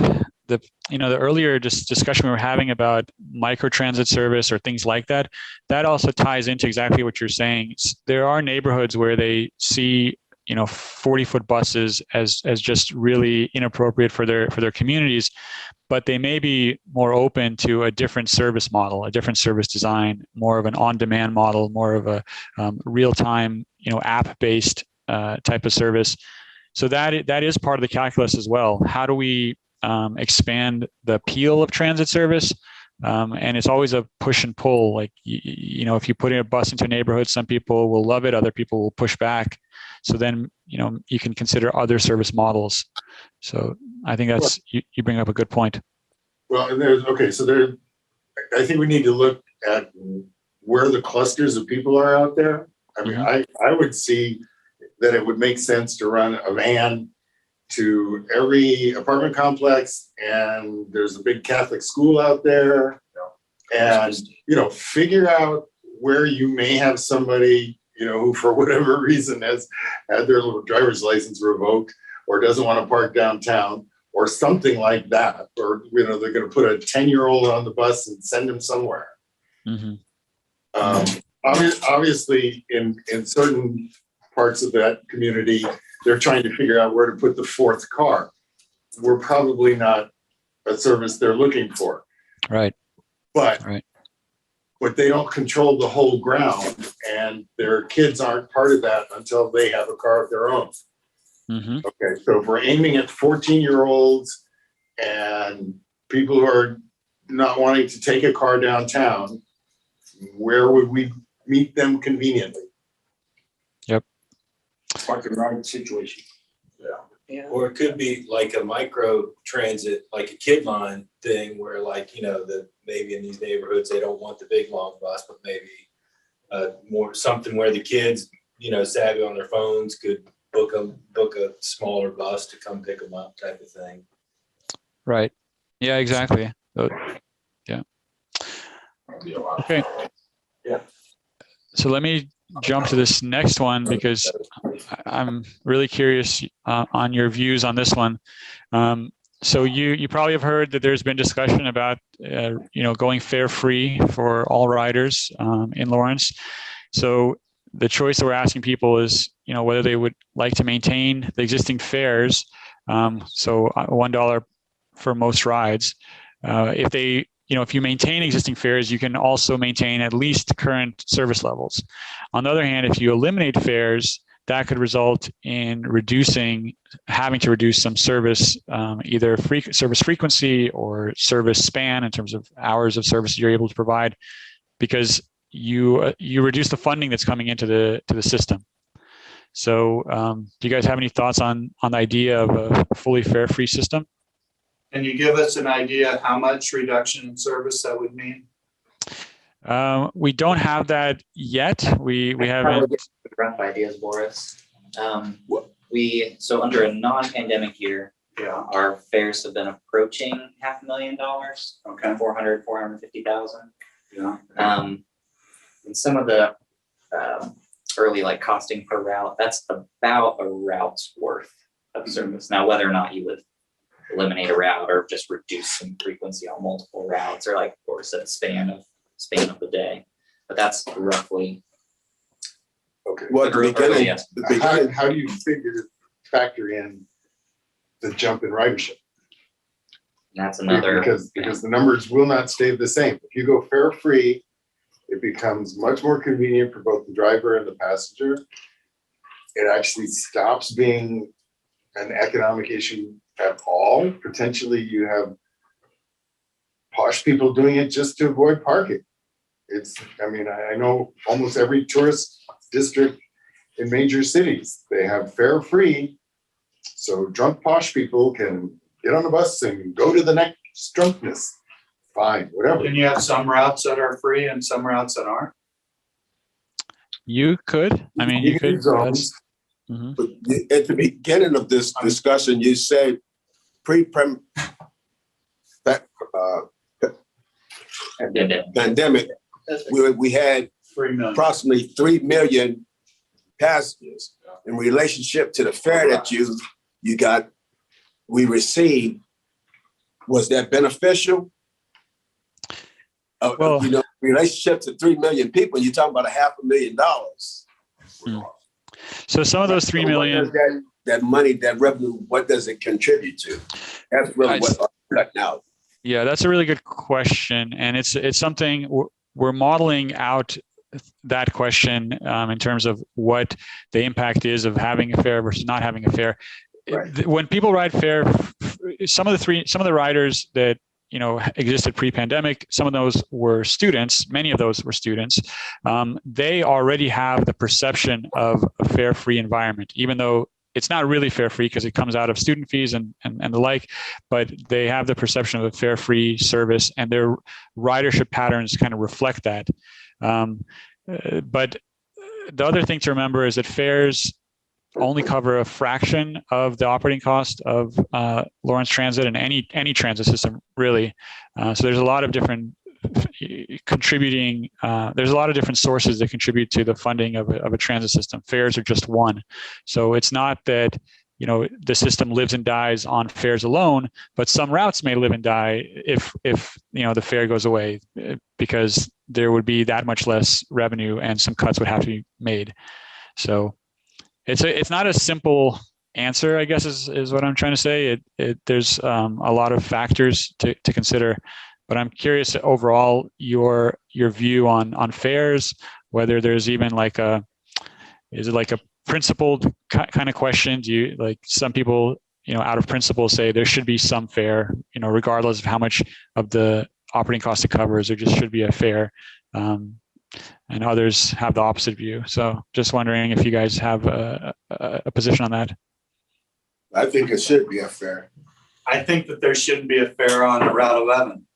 the earlier discussion we were having about microtransit service or things like that. That also ties into exactly what you're saying. There are neighborhoods where they see 40-foot buses as just really inappropriate for their communities, but they may be more open to a different service model, a different service design, more of an on-demand model, more of a real-time app-based type of service. So that is part of the calculus as well. How do we expand the appeal of transit service. And it's always a push and pull. Like, you know, if you put in a bus into a neighborhood, some people will love it, other people will push back. So then, you know, you can consider other service models. So I think that's, you bring up a good point.
Well, and I think we need to look at where the clusters of people are out there. I mean, I would see that it would make sense to run a van to every apartment complex, and there's a big Catholic school out there. And, you know, figure out where you may have somebody, you know, who for whatever reason has had their little driver's license revoked or doesn't want to park downtown or something like that. Or, you know, they're going to put a 10-year-old on the bus and send him somewhere. Obviously, in certain parts of that community, they're trying to figure out where to put the fourth car. We're probably not a service they're looking for.
Right.
But they don't control the whole ground, and their kids aren't part of that until they have a car of their own. Okay, so if we're aiming at 14-year-olds and people who are not wanting to take a car downtown, where would we meet them conveniently?
Park and ride situation.
Yeah.
Or it could be like a micro transit, like a kid line thing where, like, you know, that maybe in these neighborhoods, they don't want the big long bus, but maybe more something where the kids, you know, savvy on their phones could book a smaller bus to come pick them up, type of thing.
Right. Yeah, exactly. Yeah. Okay.
Yeah.
So let me jump to this next one because I'm really curious on your views on this one. So you probably have heard that there's been discussion about you know, going fare free for all riders in Lawrence. So the choice that we're asking people is, you know, whether they would like to maintain the existing fares. So $1 for most rides. If they, you know, if you maintain existing fares, you can also maintain at least current service levels. On the other hand, if you eliminate fares, that could result in having to reduce some service, either service frequency or service span in terms of hours of service you're able to provide, because you reduce the funding that's coming into the system. So do you guys have any thoughts on the idea of a fully fare-free system?
Can you give us an idea how much reduction in service that would mean?
We don't have that yet. We haven't.
Rough ideas, Boris. So under a non-pandemic year, our fares have been approaching $500,000.
Okay.
450,000.
Yeah.
And some of the early like costing per route, that's about a route's worth of service. Now, whether or not you would eliminate a route or just reduce some frequency on multiple routes, or like Boris said, span of the day, but that's roughly.
Okay.
Well,
How
How do you factor in the jump in ridership?
That's another,
because the numbers will not stay the same. If you go fare free, it becomes much more convenient for both the driver and the passenger. It actually stops being an economic issue at all. Potentially you have posh people doing it just to avoid parking. I know almost every tourist district in major cities, they have fare free. So drunk posh people can get on the bus and go to the next drunkenness. Fine, whatever.
Can you have some routes that are free and some routes that aren't?
You could. I mean, you could.
zones.
But at the beginning of this discussion, you said pandemic, we had
3 million.
approximately 3 million passengers in relationship to the fare that we received. Was that beneficial?
Well,
you know, relationship to 3 million people, you're talking about $500,000.
So some of those 3 million.
That money, that revenue, what does it contribute to? That's really what I'm cutting out.
Yeah, that's a really good question, and it's something we're modeling out that question in terms of what the impact is of having a fare versus not having a fare.
Right.
When people ride fare some of the riders that existed pre-pandemic, some of those were students, many of those were students. They already have the perception of a fare-free environment, even though it's not really fare-free because it comes out of student fees and the like, but they have the perception of a fare-free service, and their ridership patterns kind of reflect that. But the other thing to remember is that fares only cover a fraction of the operating cost of Lawrence Transit and any transit system, really. So there's a lot of different contributing. There's a lot of different sources that contribute to the funding of a transit system. Fares are just one. So it's not that the system lives and dies on fares alone, but some routes may live and die if the fare goes away, because there would be that much less revenue and some cuts would have to be made. So it's not a simple answer, I guess, is what I'm trying to say. There's a lot of factors to consider, but I'm curious overall your view on fares, whether there's even is it like a principled kind of question? Do you, like, some people, out of principle say there should be some fare, regardless of how much of the operating cost it covers, there just should be a fare. And others have the opposite view. So just wondering if you guys have a position on that.
I think it should be a fare.
I think that there shouldn't be a fare on Route 11.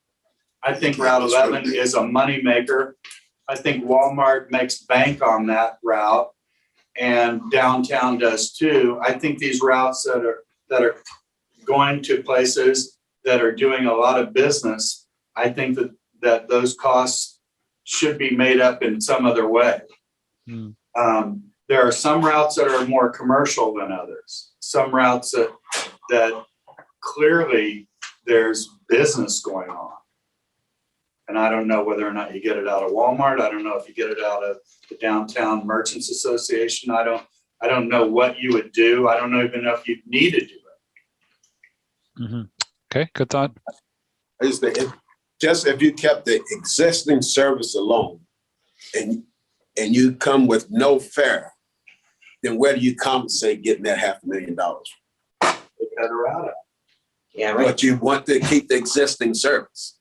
I think Route 11 is a moneymaker. I think Walmart makes bank on that route, and downtown does too. I think these routes that are going to places that are doing a lot of business, I think that those costs should be made up in some other way. There are some routes that are more commercial than others. Some routes that clearly there's business going on. And I don't know whether or not you get it out of Walmart. I don't know if you get it out of the Downtown Merchants Association. I don't know what you would do. I don't even know if you need to do it.
Mm-hmm. Okay, good thought.
Just if you kept the existing service alone and you come with no fare, then where do you compensate getting that $500,000?
They cut a route out.
Yeah, right.
But you want to keep the existing service.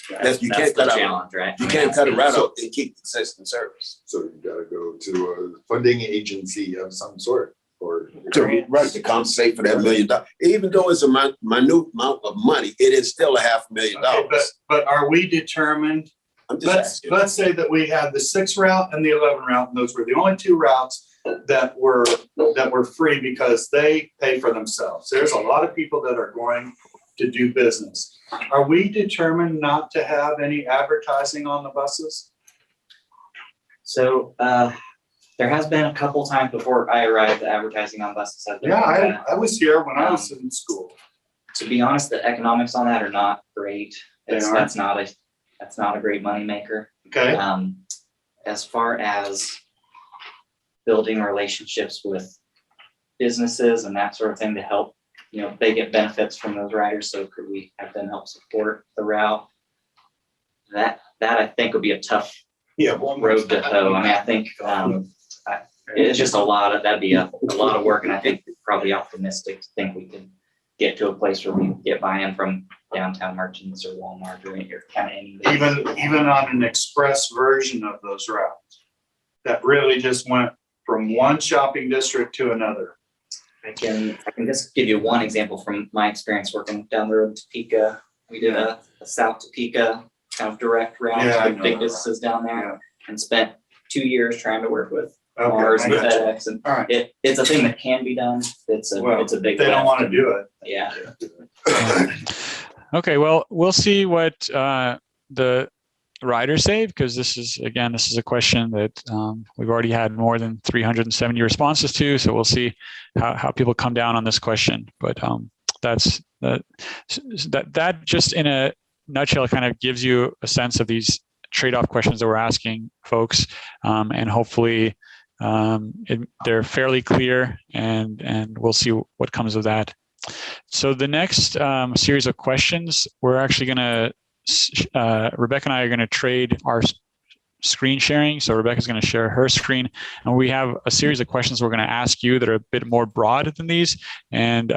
That's
You can't
the
cut out.
challenge, right?
You can't cut a route out and keep the existing service.
So you gotta go to a funding agency of some sort, or.
To compensate for that $1 million. Even though it's a minute amount of money, it is still $500,000.
Okay, but are we determined?
I'm just asking.
Let's say that we had the 6 route and the 11 route, and those were the only 2 routes that were free because they pay for themselves. There's a lot of people that are going to do business. Are we determined not to have any advertising on the buses?
So there has been a couple times before I arrived, the advertising on buses have been.
Yeah, I was here when I was in school.
To be honest, the economics on that are not great.
They aren't?
That's not a great moneymaker.
Okay.
As far as building relationships with businesses and that sort of thing to help, they get benefits from those riders. So could we have them help support the route? That I think would be a tough road to hoe. I mean, I think it's just that'd be a lot of work, and I think we're probably optimistic to think we can get to a place where we get buy-in from downtown merchants or Walmart or kind of any.
Even on an express version of those routes that really just went from one shopping district to another.
I can just give you one example from my experience working down the road to Topeka. We did a South Topeka kind of direct route to big businesses down there, and spent 2 years trying to work with Mars and FedEx, and
All right.
it's a thing that can be done. It's a big.
They don't want to do it.
Yeah.
Okay, well, we'll see what the riders say, because this is a question that we've already had more than 370 responses to. So we'll see how people come down on this question. But that just in a nutshell kind of gives you a sense of these trade-off questions that we're asking folks, and hopefully they're fairly clear, and we'll see what comes of that. So the next series of questions, we're actually going to Rebecca and I are going to trade our screen sharing. So Rebecca's going to share her screen, and we have a series of questions we're going to ask you that are a bit more broad than these, and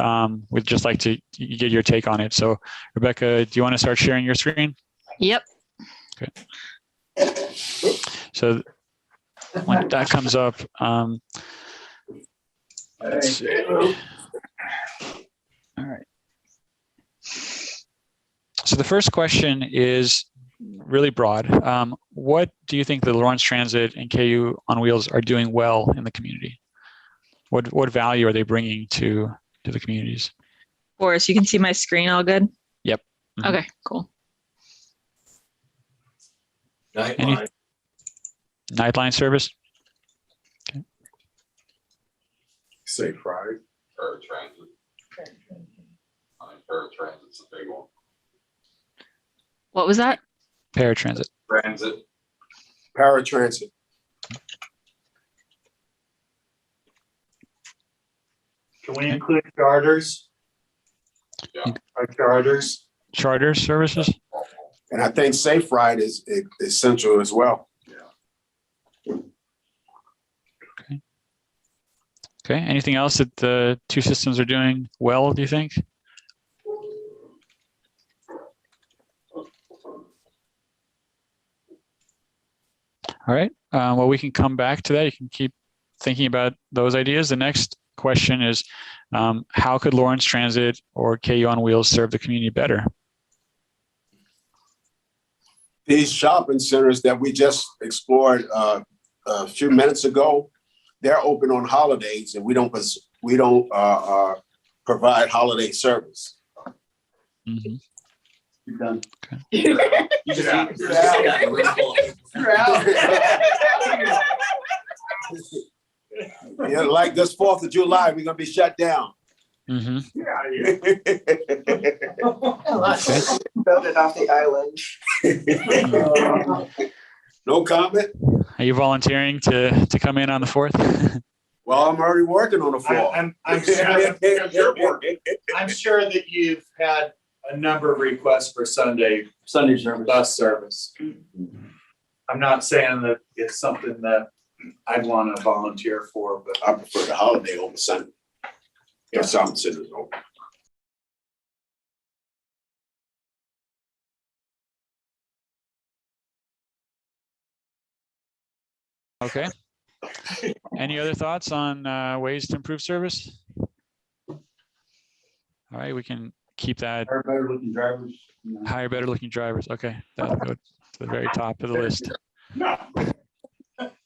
we'd just like to get your take on it. So Rebecca, do you want to start sharing your screen?
Yep.
Okay. So when that comes up, let's see. All right. So the first question is really broad. What do you think the Lawrence Transit and KU on Wheels are doing well in the community? What value are they bringing to the communities?
Boris, you can see my screen all good?
Yep. Mhm.
Okay, cool.
Nightline.
Nightline service?
Safe ride.
Paratransit. I mean, paratransit's a big one.
What was that?
Paratransit.
Transit,
Paratransit.
Can we include charters?
Yeah.
Our charters?
Charter services?
And I think Safe Ride is essential as well.
Okay. Anything else that the two systems are doing well, do you think? All right. Well, we can come back to that. You can keep thinking about those ideas. The next question is, how could Lawrence Transit or KU on Wheels serve the community better?
These shopping centers that we just explored a few minutes ago, they're open on holidays, and we don't provide holiday service.
Mm-hmm.
You're done.
Okay.
You just got a room full of-
Yeah, like this 4th of July, we're gonna be shut down.
Mm-hmm.
Build it off the island.
No comment?
Are you volunteering to come in on the 4th?
Well, I'm already working on the floor.
I'm sure that you've had a number of requests for Sunday
Sunday service.
bus service. I'm not saying that it's something that I'd want to volunteer for, but
I prefer the holiday over Sunday. If some centers open.
Okay. Any other thoughts on ways to improve service? All right, we can keep that.
Hire better looking drivers.
Hire better looking drivers. Okay, that'll go to the very top of the list.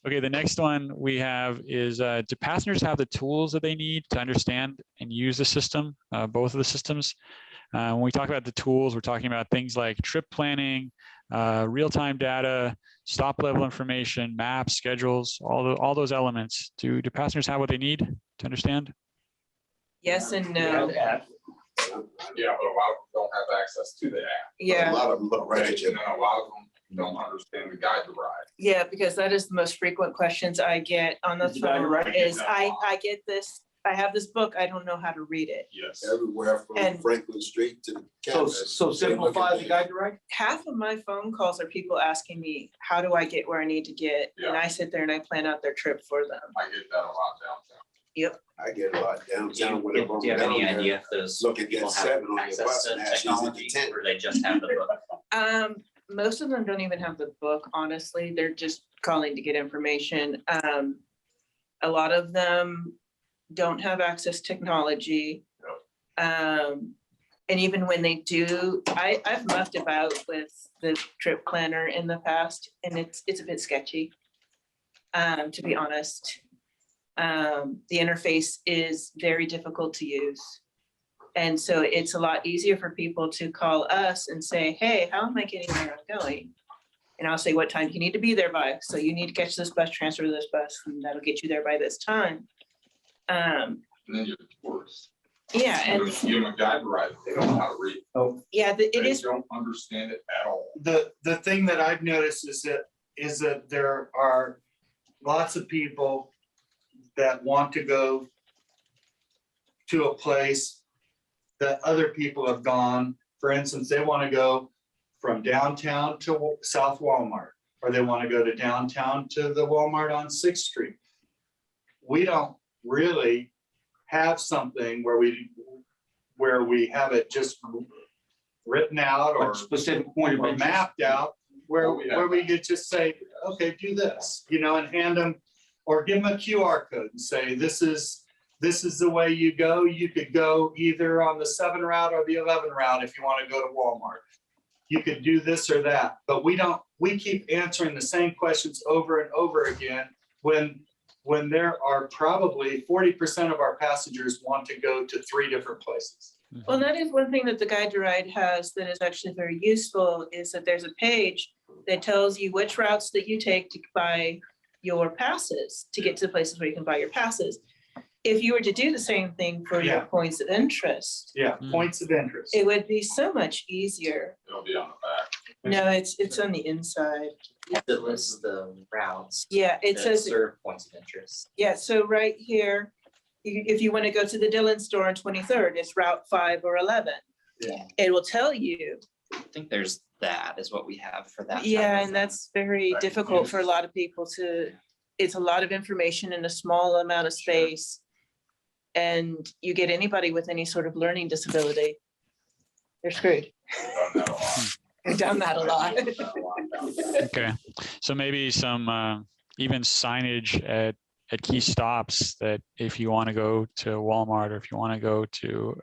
Okay, the next one we have is, do passengers have the tools that they need to understand and use the system, both of the systems? When we talk about the tools, we're talking about things like trip planning, real-time data, stop level information, maps, schedules, all those elements. Do passengers have what they need to understand?
Yes and no.
yeah, but a lot of them don't have access to the app.
A
Yeah,
lot of them look
And
ratchet.
a lot of them don't understand the guide to ride.
yeah, because that is the most frequent questions I get on the
Is the guy
phone
right?
is, I get this, I have this book, I don't know how to read it.
Yes.
Everywhere from
And-
Franklin Street to the
So,
campus.
so simplify the guide to ride?
Half of my phone calls are people asking me, how do I get where I need to get? And
Yeah.
I sit there and I plan out their trip for them.
I get that a lot downtown.
I get a lot
Do
downtown.
you
whenever
do you
I'm
have any
down there.
idea if those
Look at
people
that
have
7 on your
access
bus
to
and ask, is it the
technology,
10?
or they just have the book?
Most of them don't even have the book, honestly. They're just calling to get information. A lot of them don't have access to technology. And even when they do, I've mucked about with the trip planner in the past, and it's a bit sketchy, to be honest. The interface is very difficult to use. And so it's a lot easier for people to call us and say, hey, how am I getting where I'm going? And I'll say, what time do you need to be there by? So you need to catch this bus, transfer to this bus, and that'll get you there by this time.
And then you're tourists.
Yeah, and
Give them a guide to ride, they don't know how to read.
yeah, it
They
is,
don't understand it at all.
the thing that I've noticed is that there are lots of people that want to go to a place that other people have gone. For instance, they want to go from downtown to South Walmart, or they want to go to downtown to the Walmart on 6th Street. We don't really have something where we have it just written out or
What specific point of
or
interest?
mapped out where we could just say, okay, do this, and hand them or give them a QR code and say, this is the way you go. You could go either on the 7 route or the 11 route if you want to go to Walmart. You could do this or that, but we keep answering the same questions over and over again when there are probably 40% of our passengers want to go to 3 different places.
Well, that is one thing that the Guide to Ride has that is actually very useful, is that there's a page that tells you which routes that you take to buy your passes, to get to the places where you can buy your passes. If you were to do the same thing for your
Yeah.
points of interest,
Yeah, points of interest.
it would be so much easier.
It'll be on the back.
No, it's on the inside.
It lists the routes
Yeah, it
that
says,
serve points of interest.
yeah, so right here, if you want to go to the Dillon store on 23rd, it's Route 5 or 11.
Yeah.
It will tell you.
I think there's that is what we have for that. type
Yeah,
of
and that's very
That
difficult for a lot of people it's a lot of information in a small amount of space. And you get anybody with any sort of learning disability, they're screwed.
I've done that a lot.
I've done that a lot.
Okay, so maybe some even signage at key stops that if you want to go to Walmart or if you want to go to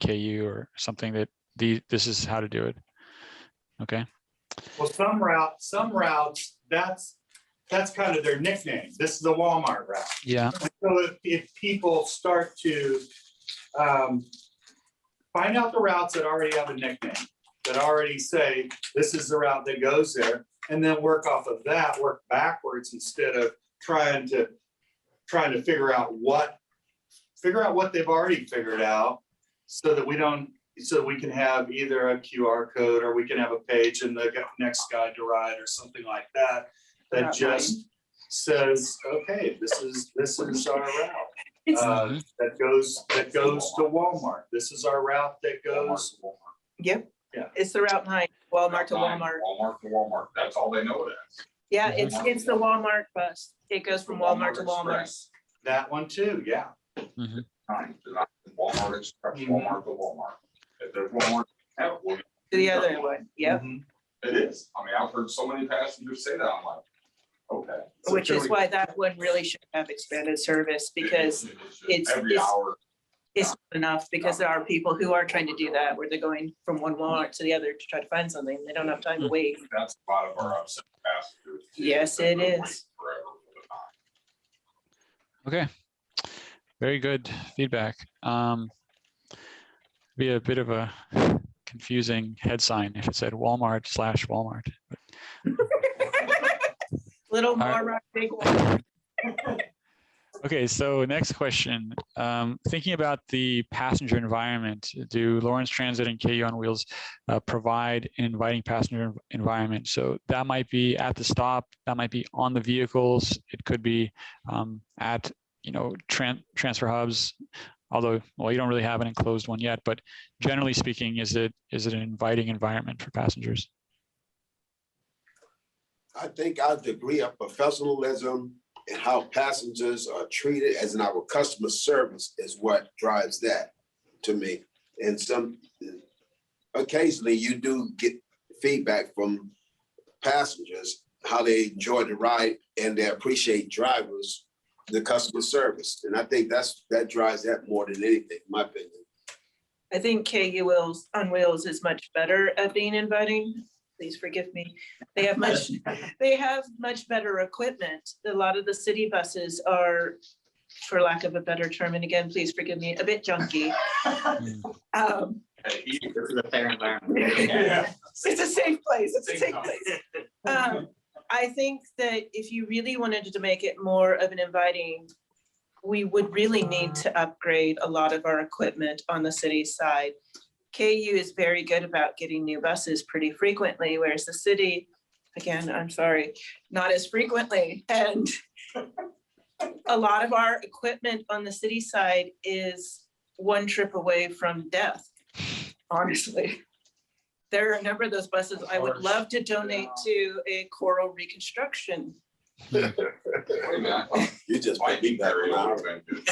KU or something, that this is how to do it. Okay.
Well, some routes, that's kind of their nickname. This is the Walmart route.
Yeah.
So if people start to find out the routes that already have a nickname, that already say, this is the route that goes there, and then work off of that, work backwards instead of trying to figure out what they've already figured out so that we can have either a QR code or we can have a page in the next Guide to Ride or something like that just says, okay, this is our route that goes to Walmart. This is our route that goes.
Yep.
Yeah.
It's the Route 9, Walmart to Walmart.
Walmart to Walmart. That's all they know it as.
Yeah, it's the Walmart bus. It goes from Walmart to Walmart.
Express.
That one too, yeah.
Fine. Walmart Express, Walmart to Walmart. If there's Walmart, we'll get
To the other one, yep.
Mhm.
It is. I mean, I've heard so many passengers say that. I'm like, okay.
Which is why that one really should have expanded service, because it's-
Every
it's-
hour.
it's not enough, because there are people who are trying to do that, where they're going from one Walmart to the other to try to find something. They don't have time to wait.
That's a lot of our upset passengers.
Yes, it is.
Forever for the time.
Okay. Very good feedback. Be a bit of a confusing head sign if it said Walmart/Walmart.
Little
All right.
more rock, big one.
Okay, so next question. Thinking about the passenger environment, do Lawrence Transit and KU on Wheels provide an inviting passenger environment? So that might be at the stop, that might be on the vehicles, it could be at transfer hubs. Although, well, you don't really have an enclosed one yet, but generally speaking, is it an inviting environment for passengers?
I think our degree of professionalism and how passengers are treated as in our customer service is what drives that to me. And occasionally you do get feedback from passengers, how they enjoy the ride and they appreciate drivers, the customer service. And I think that drives that more than anything, in my opinion.
I think KU Wheels on Wheels is much better at being inviting. Please forgive me. They have much better equipment. A lot of the city buses are, for lack of a better term, and again, please forgive me, a bit junky.
This is a fair environment.
It's a safe place. It's a safe place. I think that if you really wanted to make it more of an inviting, we would really need to upgrade a lot of our equipment on the city side. KU is very good about getting new buses pretty frequently, whereas the city, again, I'm sorry, not as frequently. And a lot of our equipment on the city side is one trip away from death, honestly. There are a number of those buses I would love to donate to a coral reconstruction.
Wait a minute.
You just put me back
Very
on.
old, been good.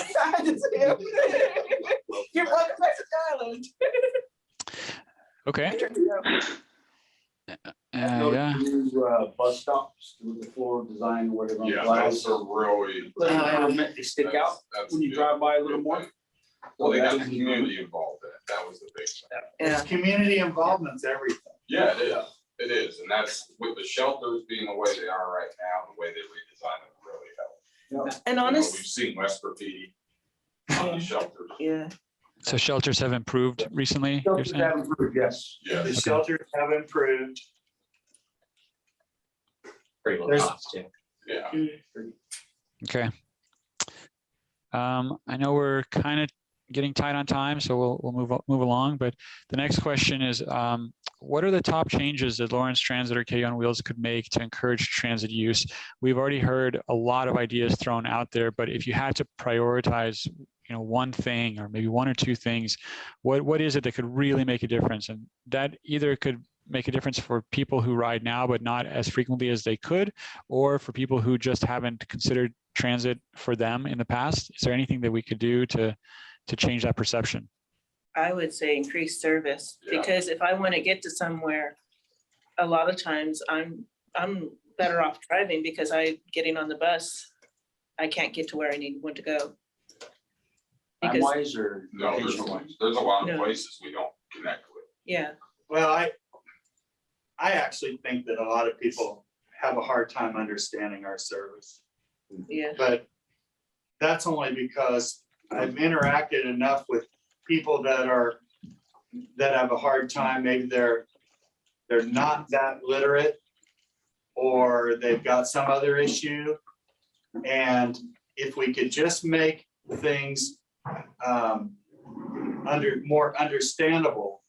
You're welcome back to Thailand.
Okay.
No
Yeah.
new, bus stops with the floor design or whatever. on the
Yeah,
glass.
those are really.
They stick out
That's
when you
good.
drive by a little more.
Well, they got the
That is-
community involved in it. That was the big thing.
It's community involvement's everything.
Yeah, it is. It is. And that's with the shelters being the way they are right now, the way they redesign them really helps.
And
You know,
honest,
we've seen less graffiti on the shelters.
yeah.
So shelters have improved recently, you're
Shelters
saying?
have improved, yes.
The
Yes.
shelters have improved.
Pretty low
There's-
cost too.
Yeah.
Okay. I know we're kind of getting tight on time, so we'll move along. But the next question is, what are the top changes that Lawrence Transit or KU on Wheels could make to encourage transit use? We've already heard a lot of ideas thrown out there, but if you had to prioritize, one thing or maybe one or two things, what is it that could really make a difference? And that either could make a difference for people who ride now but not as frequently as they could, or for people who just haven't considered transit for them in the past. Is there anything that we could do to change that perception?
I would say increase service,
Yeah.
because if I want to get to somewhere, a lot of times I'm better off driving because getting on the bus, I can't get to where I want to go.
Time
Because,
wise or
No,
location wise?
there's a lot of
No.
places we don't connect with.
yeah,
Well, I actually think that a lot of people have a hard time understanding our service.
yeah.
But that's only because I've interacted enough with people that have a hard time. Maybe they're not that literate, or they've got some other issue. And if we could just make things more understandable,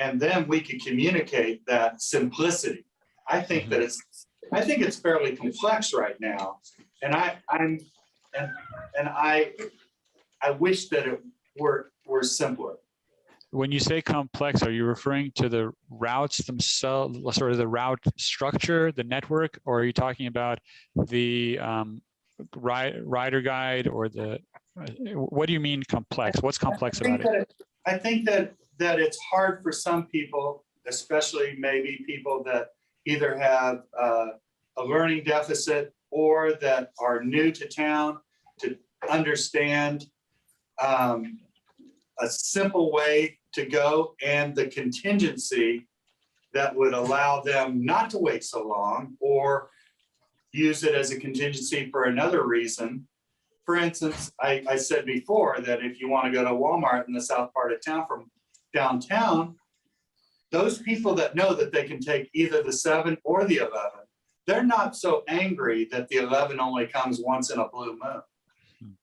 and then we could communicate that simplicity. I think it's fairly complex right now, and I wish that it were simpler.
When you say complex, are you referring to the routes themselves, sort of the route structure, the network, or are you talking about the rider guide or what do you mean complex? What's complex about it?
I think that it's hard for some people, especially maybe people that either have a learning deficit or that are new to town, to understand a simple way to go and the contingency that would allow them not to wait so long or use it as a contingency for another reason. For instance, I said before that if you want to go to Walmart in the south part of town from downtown, those people that know that they can take either the 7 or the 11, they're not so angry that the 11 only comes once in a blue moon.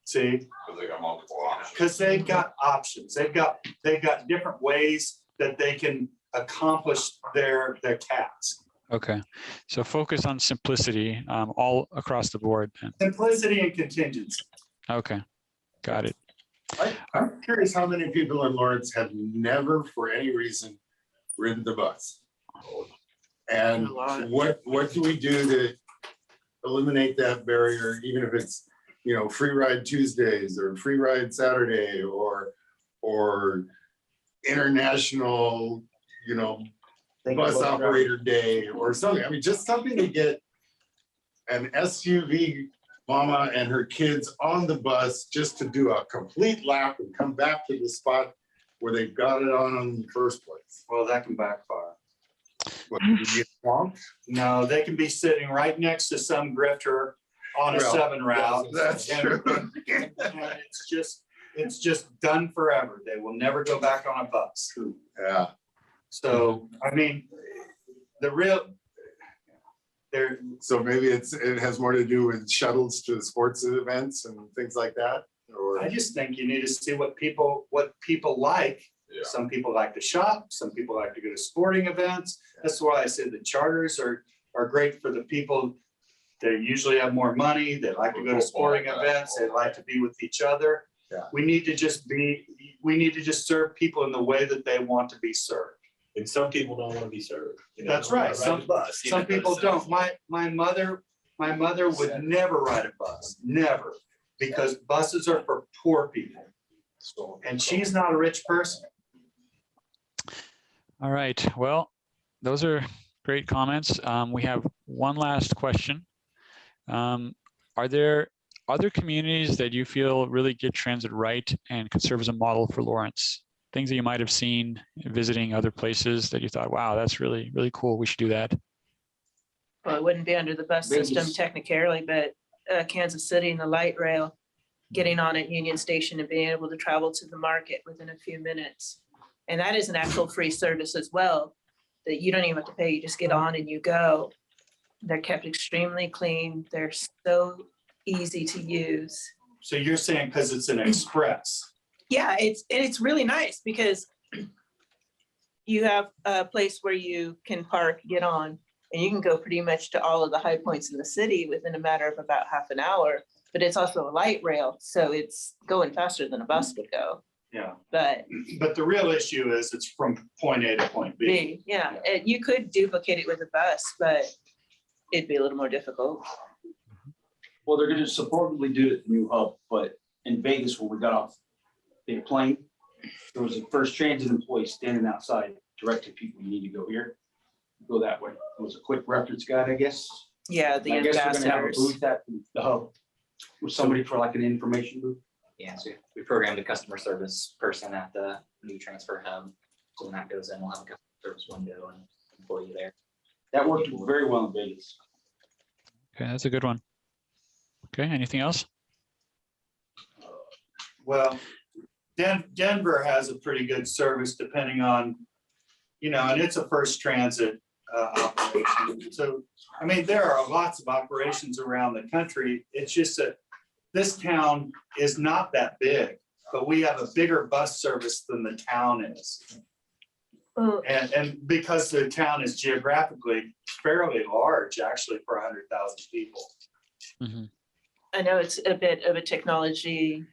See?
Because they got multiple options.
Because they've got options. They've got different ways that they can accomplish their task.
Okay, so focus on simplicity all across the board then.
Simplicity and contingency.
Okay, got it.
I'm curious how many people in Lawrence have never, for any reason, ridden the bus. And
A lot.
what do we do to eliminate that barrier, even if it's, free ride Tuesdays or free ride Saturday or international, bus operator day or something. I mean, just something to get an SUV mama and her kids on the bus just to do a complete lap and come back to the spot where they got it on in the first place.
Well, that can backfire.
What, you get swamped?
No, they can be sitting right next to some grifter on a
Well,
7 route.
That's
and-
true.
And it's just done forever. They will never go back on a bus.
Yeah.
So, I mean,
So maybe it has more to do with shuttles to sports events and things like that, or
I just think you need to see what people like.
Yeah.
Some people like to shop, some people like to go to sporting events. That's why I said the charters are great for the people that usually have more money. They like to go to sporting events. They like to be with each other.
Yeah.
We need to just serve people in the way that they want to be served.
And some people don't want to be served. You know,
That's
they don't
right.
wanna ride the bus, you
Some
know,
people
so-
don't. My mother would never ride a bus, never, because buses are for poor people. And she's not a rich person.
All right. Well, those are great comments. We have one last question. Are there other communities that you feel really get transit right and could serve as a model for Lawrence? Things that you might have seen visiting other places that you thought, wow, that's really, really cool. We should do that.
Well, it wouldn't be under the bus system
Vegas.
technically, but Kansas City and the light rail, getting on at Union Station and being able to travel to the market within a few minutes. And that is an actual free service as well, that you don't even have to pay. You just get on and you go. They're kept extremely clean. They're so easy to use.
So you're saying because it's an express?
Yeah, it's really nice because you have a place where you can park, get on, and you can go pretty much to all of the high points in the city within a matter of about half an hour. But it's also a light rail, so it's going faster than a bus would go.
Yeah.
But
But the real issue is it's from point A to point B.
yeah, you could duplicate it with a bus, but it'd be a little more difficult.
Well, they're gonna supposedly do it at the new hub, but in Vegas, when we got off the plane, there was a First Transit employee standing outside directing people, you need to go here, go that way. It was a quick reference guide, I guess.
Yeah, the
I guess we're gonna have a
ambassadors.
booth at the hub with somebody for like an information booth.
Yeah, so we programmed a customer service person at the new transfer hub. So when that goes in, we'll have a customer service window and employee there.
That worked very well in Vegas.
Okay, that's a good one. Okay, anything else?
Well, Denver has a pretty good service depending on, and it's a First Transit operation. So, I mean, there are lots of operations around the country. It's just that this town is not that big, but we have a bigger bus service than the town is.
Well,
And because the town is geographically fairly large, actually, for 100,000 people.
Mhm.
I know it's a bit of a technology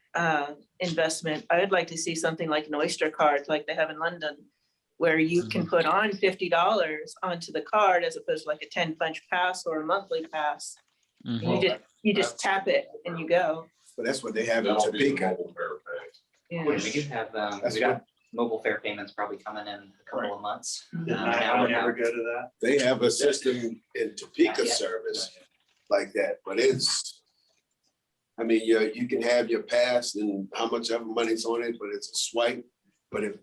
investment. I would like to see something like an Oyster card, like they have in London, where you can put on $50 onto the card as opposed to like a 10 punch pass or a monthly pass.
Mhm.
And you just tap it and you go.
But that's what they have in
That'll be the
Topeka.
mobile fare pay.
Yeah.
We do have,
That's
we got mobile fare payments probably coming in a couple of months.
Didn't
Now
I
we
never
have-
go to that?
They have a system in Topeka
Yeah.
service like that, but I mean, you can have your pass and how much ever money's on it, but it's a swipe. But if,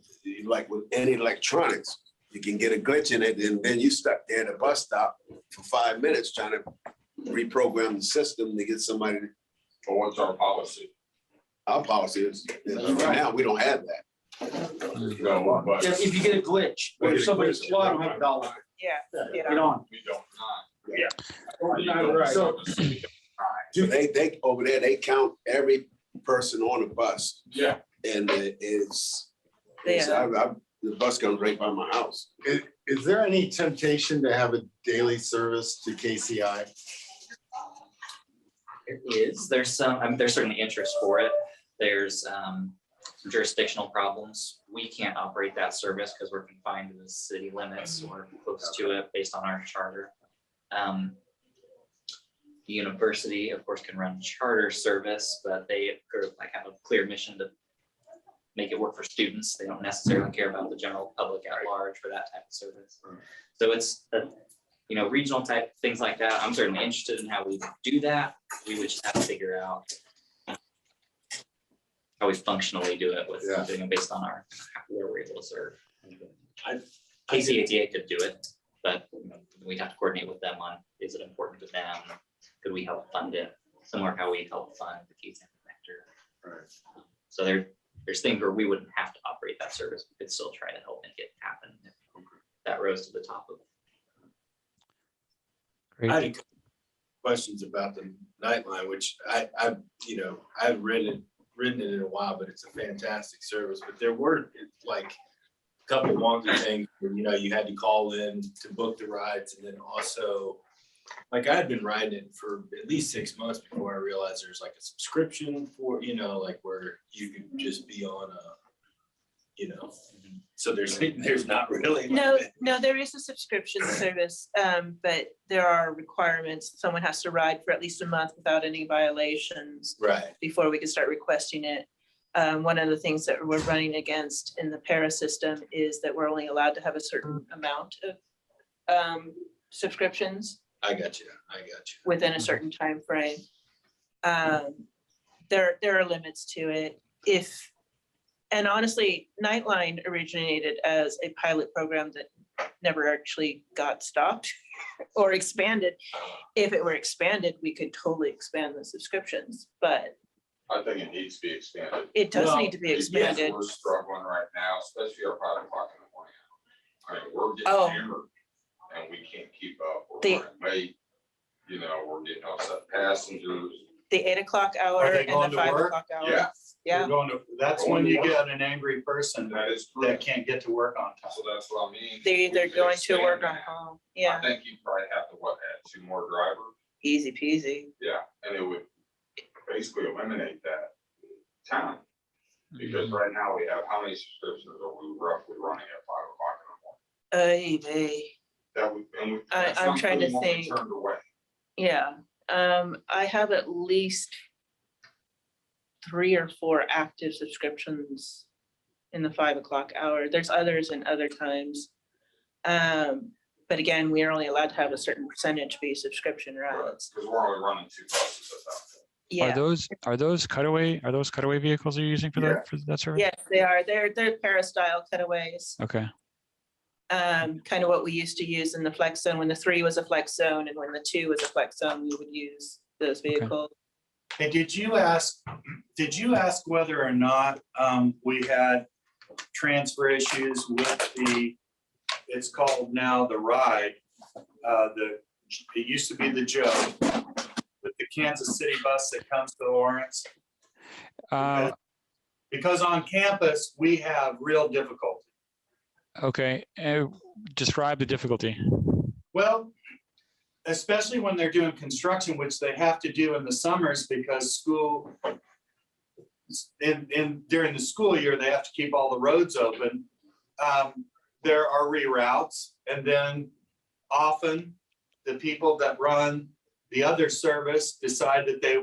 like with any electronics, you can get a glitch in it and then you stuck there at a bus stop for 5 minutes trying to reprogram the system to get somebody.
So what's our policy?
Our policy is right now, we don't have that.
No, but
If you get a glitch, or if somebody's, well, I don't have $1.
Yeah.
Get on.
we don't not.
Right.
So do they over there, they count every person on the bus
Yeah,
and it's
Yeah.
the bus comes right by my house.
Is there any temptation to have a daily service to KCI?
There is, there's certainly interest for it. There's some jurisdictional problems. We can't operate that service because we're confined to the city limits or close to it based on our charter. The university, of course, can run charter service, but they have a clear mission to make it work for students. They don't necessarily care about the general public at large for that type of service. So it's regional type things like that. I'm certainly interested in how we do that. We would just have to figure out how we functionally do it with doing it based on where we're able to serve. KCATA could do it, but we'd have to coordinate with them on, is it important to them? Could we help fund it? Similar how we help fund the Keys Connector.
Right.
So there's things where we wouldn't have to operate that service. We could still try to help make it happen if that rose to the top of.
Great.
I had a couple questions about the Nightline, which I haven't ridden it in a while, but it's a fantastic service. But there were like a couple wonky things where, you had to call in to book the rides. And then also, like I had been riding it for at least 6 months before I realized there's like a subscription for, like where you could just be on you know, so there's not really.
No, there is a subscription service, but there are requirements. Someone has to ride for at least a month without any violations
Right.
before we can start requesting it. One of the things that we're running against in the para system is that we're only allowed to have a certain amount of subscriptions
I got you.
within a certain time frame. There are limits to it. And honestly, Nightline originated as a pilot program that never actually got stopped or expanded. If it were expanded, we could totally expand the subscriptions, but
I think it needs to be expanded.
it does
Well,
need to be
Yes,
expanded.
we're struggling right now, especially our 5 o'clock in the morning. I mean, we're
Oh.
getting hammered and we can't keep up. We're
The-
running late. You know, we're getting upset passengers.
The 8 o'clock hour
Are they
and
going
the
to
5
work?
o'clock hour.
Yeah.
Yeah.
That's when you get an angry person
That is
that
correct.
can't get to work on time.
So that's what I mean.
They're either
We could
going to work or
expand that.
home.
I
Yeah,
think you probably have to, add 2 more drivers?
easy peasy.
Yeah, and it would basically eliminate that time. Because right now we have, how many subscriptions are we roughly running at 5 o'clock in the morning?
They,
That would, and we.
I'm
that's something
trying to
we won't be
think.
Turned away.
yeah. I have at least 3 or 4 active subscriptions in the 5 o'clock hour. There's others in other times. But again, we are only allowed to have a certain percentage be subscription rides.
Because we're only running 2 buses at that point.
Yeah,
Are those cutaway vehicles you're using for
Yeah.
that service?
yes, they are. They're para-style cutaways.
Okay.
Kind of what we used to use in the flex zone, when the 3 was a flex zone and when the 2 was a flex zone, we would use those vehicles.
Hey, did you ask whether or not we had transfer issues with it's called now the Ride, it used to be the Joe, with the Kansas City bus that comes to Lawrence? Because on campus, we have real difficulty.
Okay. Describe the difficulty.
Well, especially when they're doing construction, which they have to do in the summers because school, during the school year, they have to keep all the roads open. There are reroutes, and then often the people that run the other service decide that they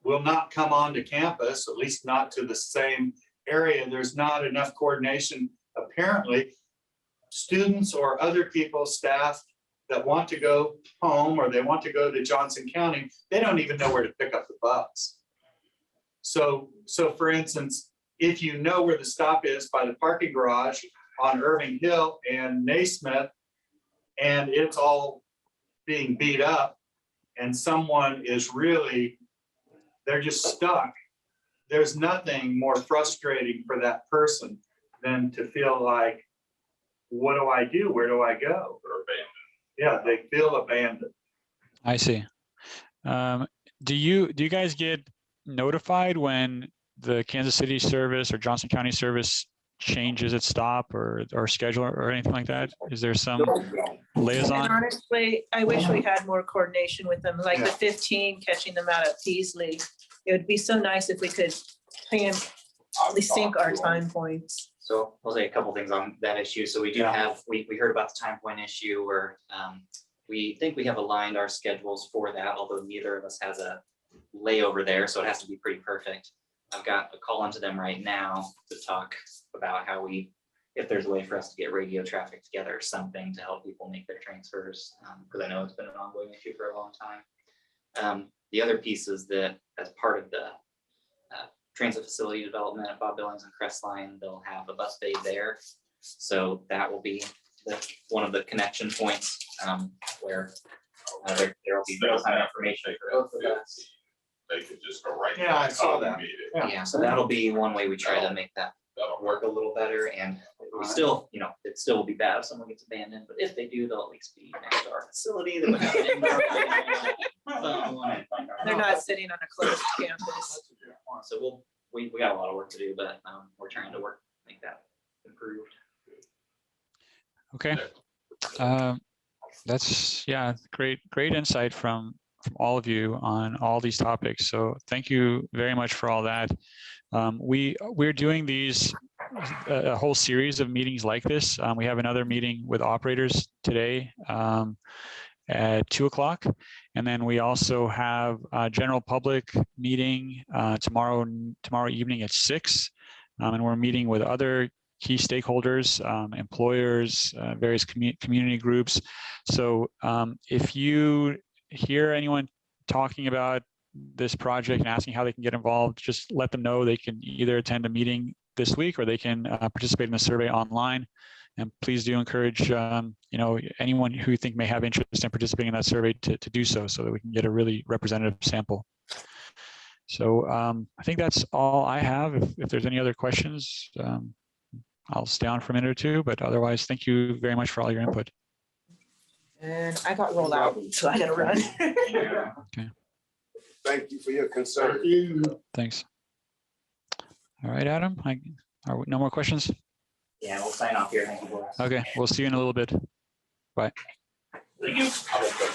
will not come onto campus, at least not to the same area. There's not enough coordination, apparently. Students or other people, staff that want to go home or they want to go to Johnson County, they don't even know where to pick up the bus. So for instance, if you know where the stop is by the parking garage on Irving Hill and Naismith, and it's all being beat up, and someone is really, they're just stuck. There's nothing more frustrating for that person than to feel like, what do I do? Where do I go?
They're abandoned.
Yeah, they feel abandoned.
I see. Do you guys get notified when the Kansas City service or Johnson County service changes its stop or schedule or anything like that? Is there some
And
liaison?
honestly, I wish we had more coordination with them, like the
Yeah.
15 catching them out at Peasley. It would be so nice if we could sync our time points.
So I'll say a couple things on that issue. So we do have, we heard about the time point issue where we think we have aligned our schedules for that, although neither of us has a layover there, so it has to be pretty perfect. I've got a call into them right now to talk about how if there's a way for us to get radio traffic together or something to help people make their transfers, because I know it's been an ongoing issue for a long time. The other piece is that as part of the transit facility development at Bob Billings and Crestline, they'll have a bus bay there. So that will be one of the connection points where there will be real-time information for both of us.
They could just go right.
Yeah, I saw
to the
that.
meeting.
Yeah.
So that'll be one way we try to make that
That'll
work a little better, and we still, it still will be bad if someone gets abandoned, but if they do, they'll at least be next to our facility. They wouldn't have an indoor.
They're not sitting on a closed campus.
So we got a lot of work to do, but we're trying to make that improved.
Okay. That's great insight from all of you on all these topics. So thank you very much for all that. We're doing these a whole series of meetings like this. We have another meeting with operators today at 2:00. And then we also have a general public meeting tomorrow evening at 6. And we're meeting with other key stakeholders, employers, various community groups. So if you hear anyone talking about this project and asking how they can get involved, just let them know they can either attend a meeting this week or they can participate in the survey online. And please do encourage anyone who you think may have interest in participating in that survey to do so that we can get a really representative sample. So I think that's all I have. If there's any other questions, I'll stay on for a minute or two, but otherwise, thank you very much for all your input.
And I got rolled out, so I gotta run.
Okay,
Thank you for your concern.
thanks. All right, Adam, no more questions?
Yeah, we'll sign off here. Thank you, Boris.
Okay, we'll see you in a little bit. Bye.
Thank you.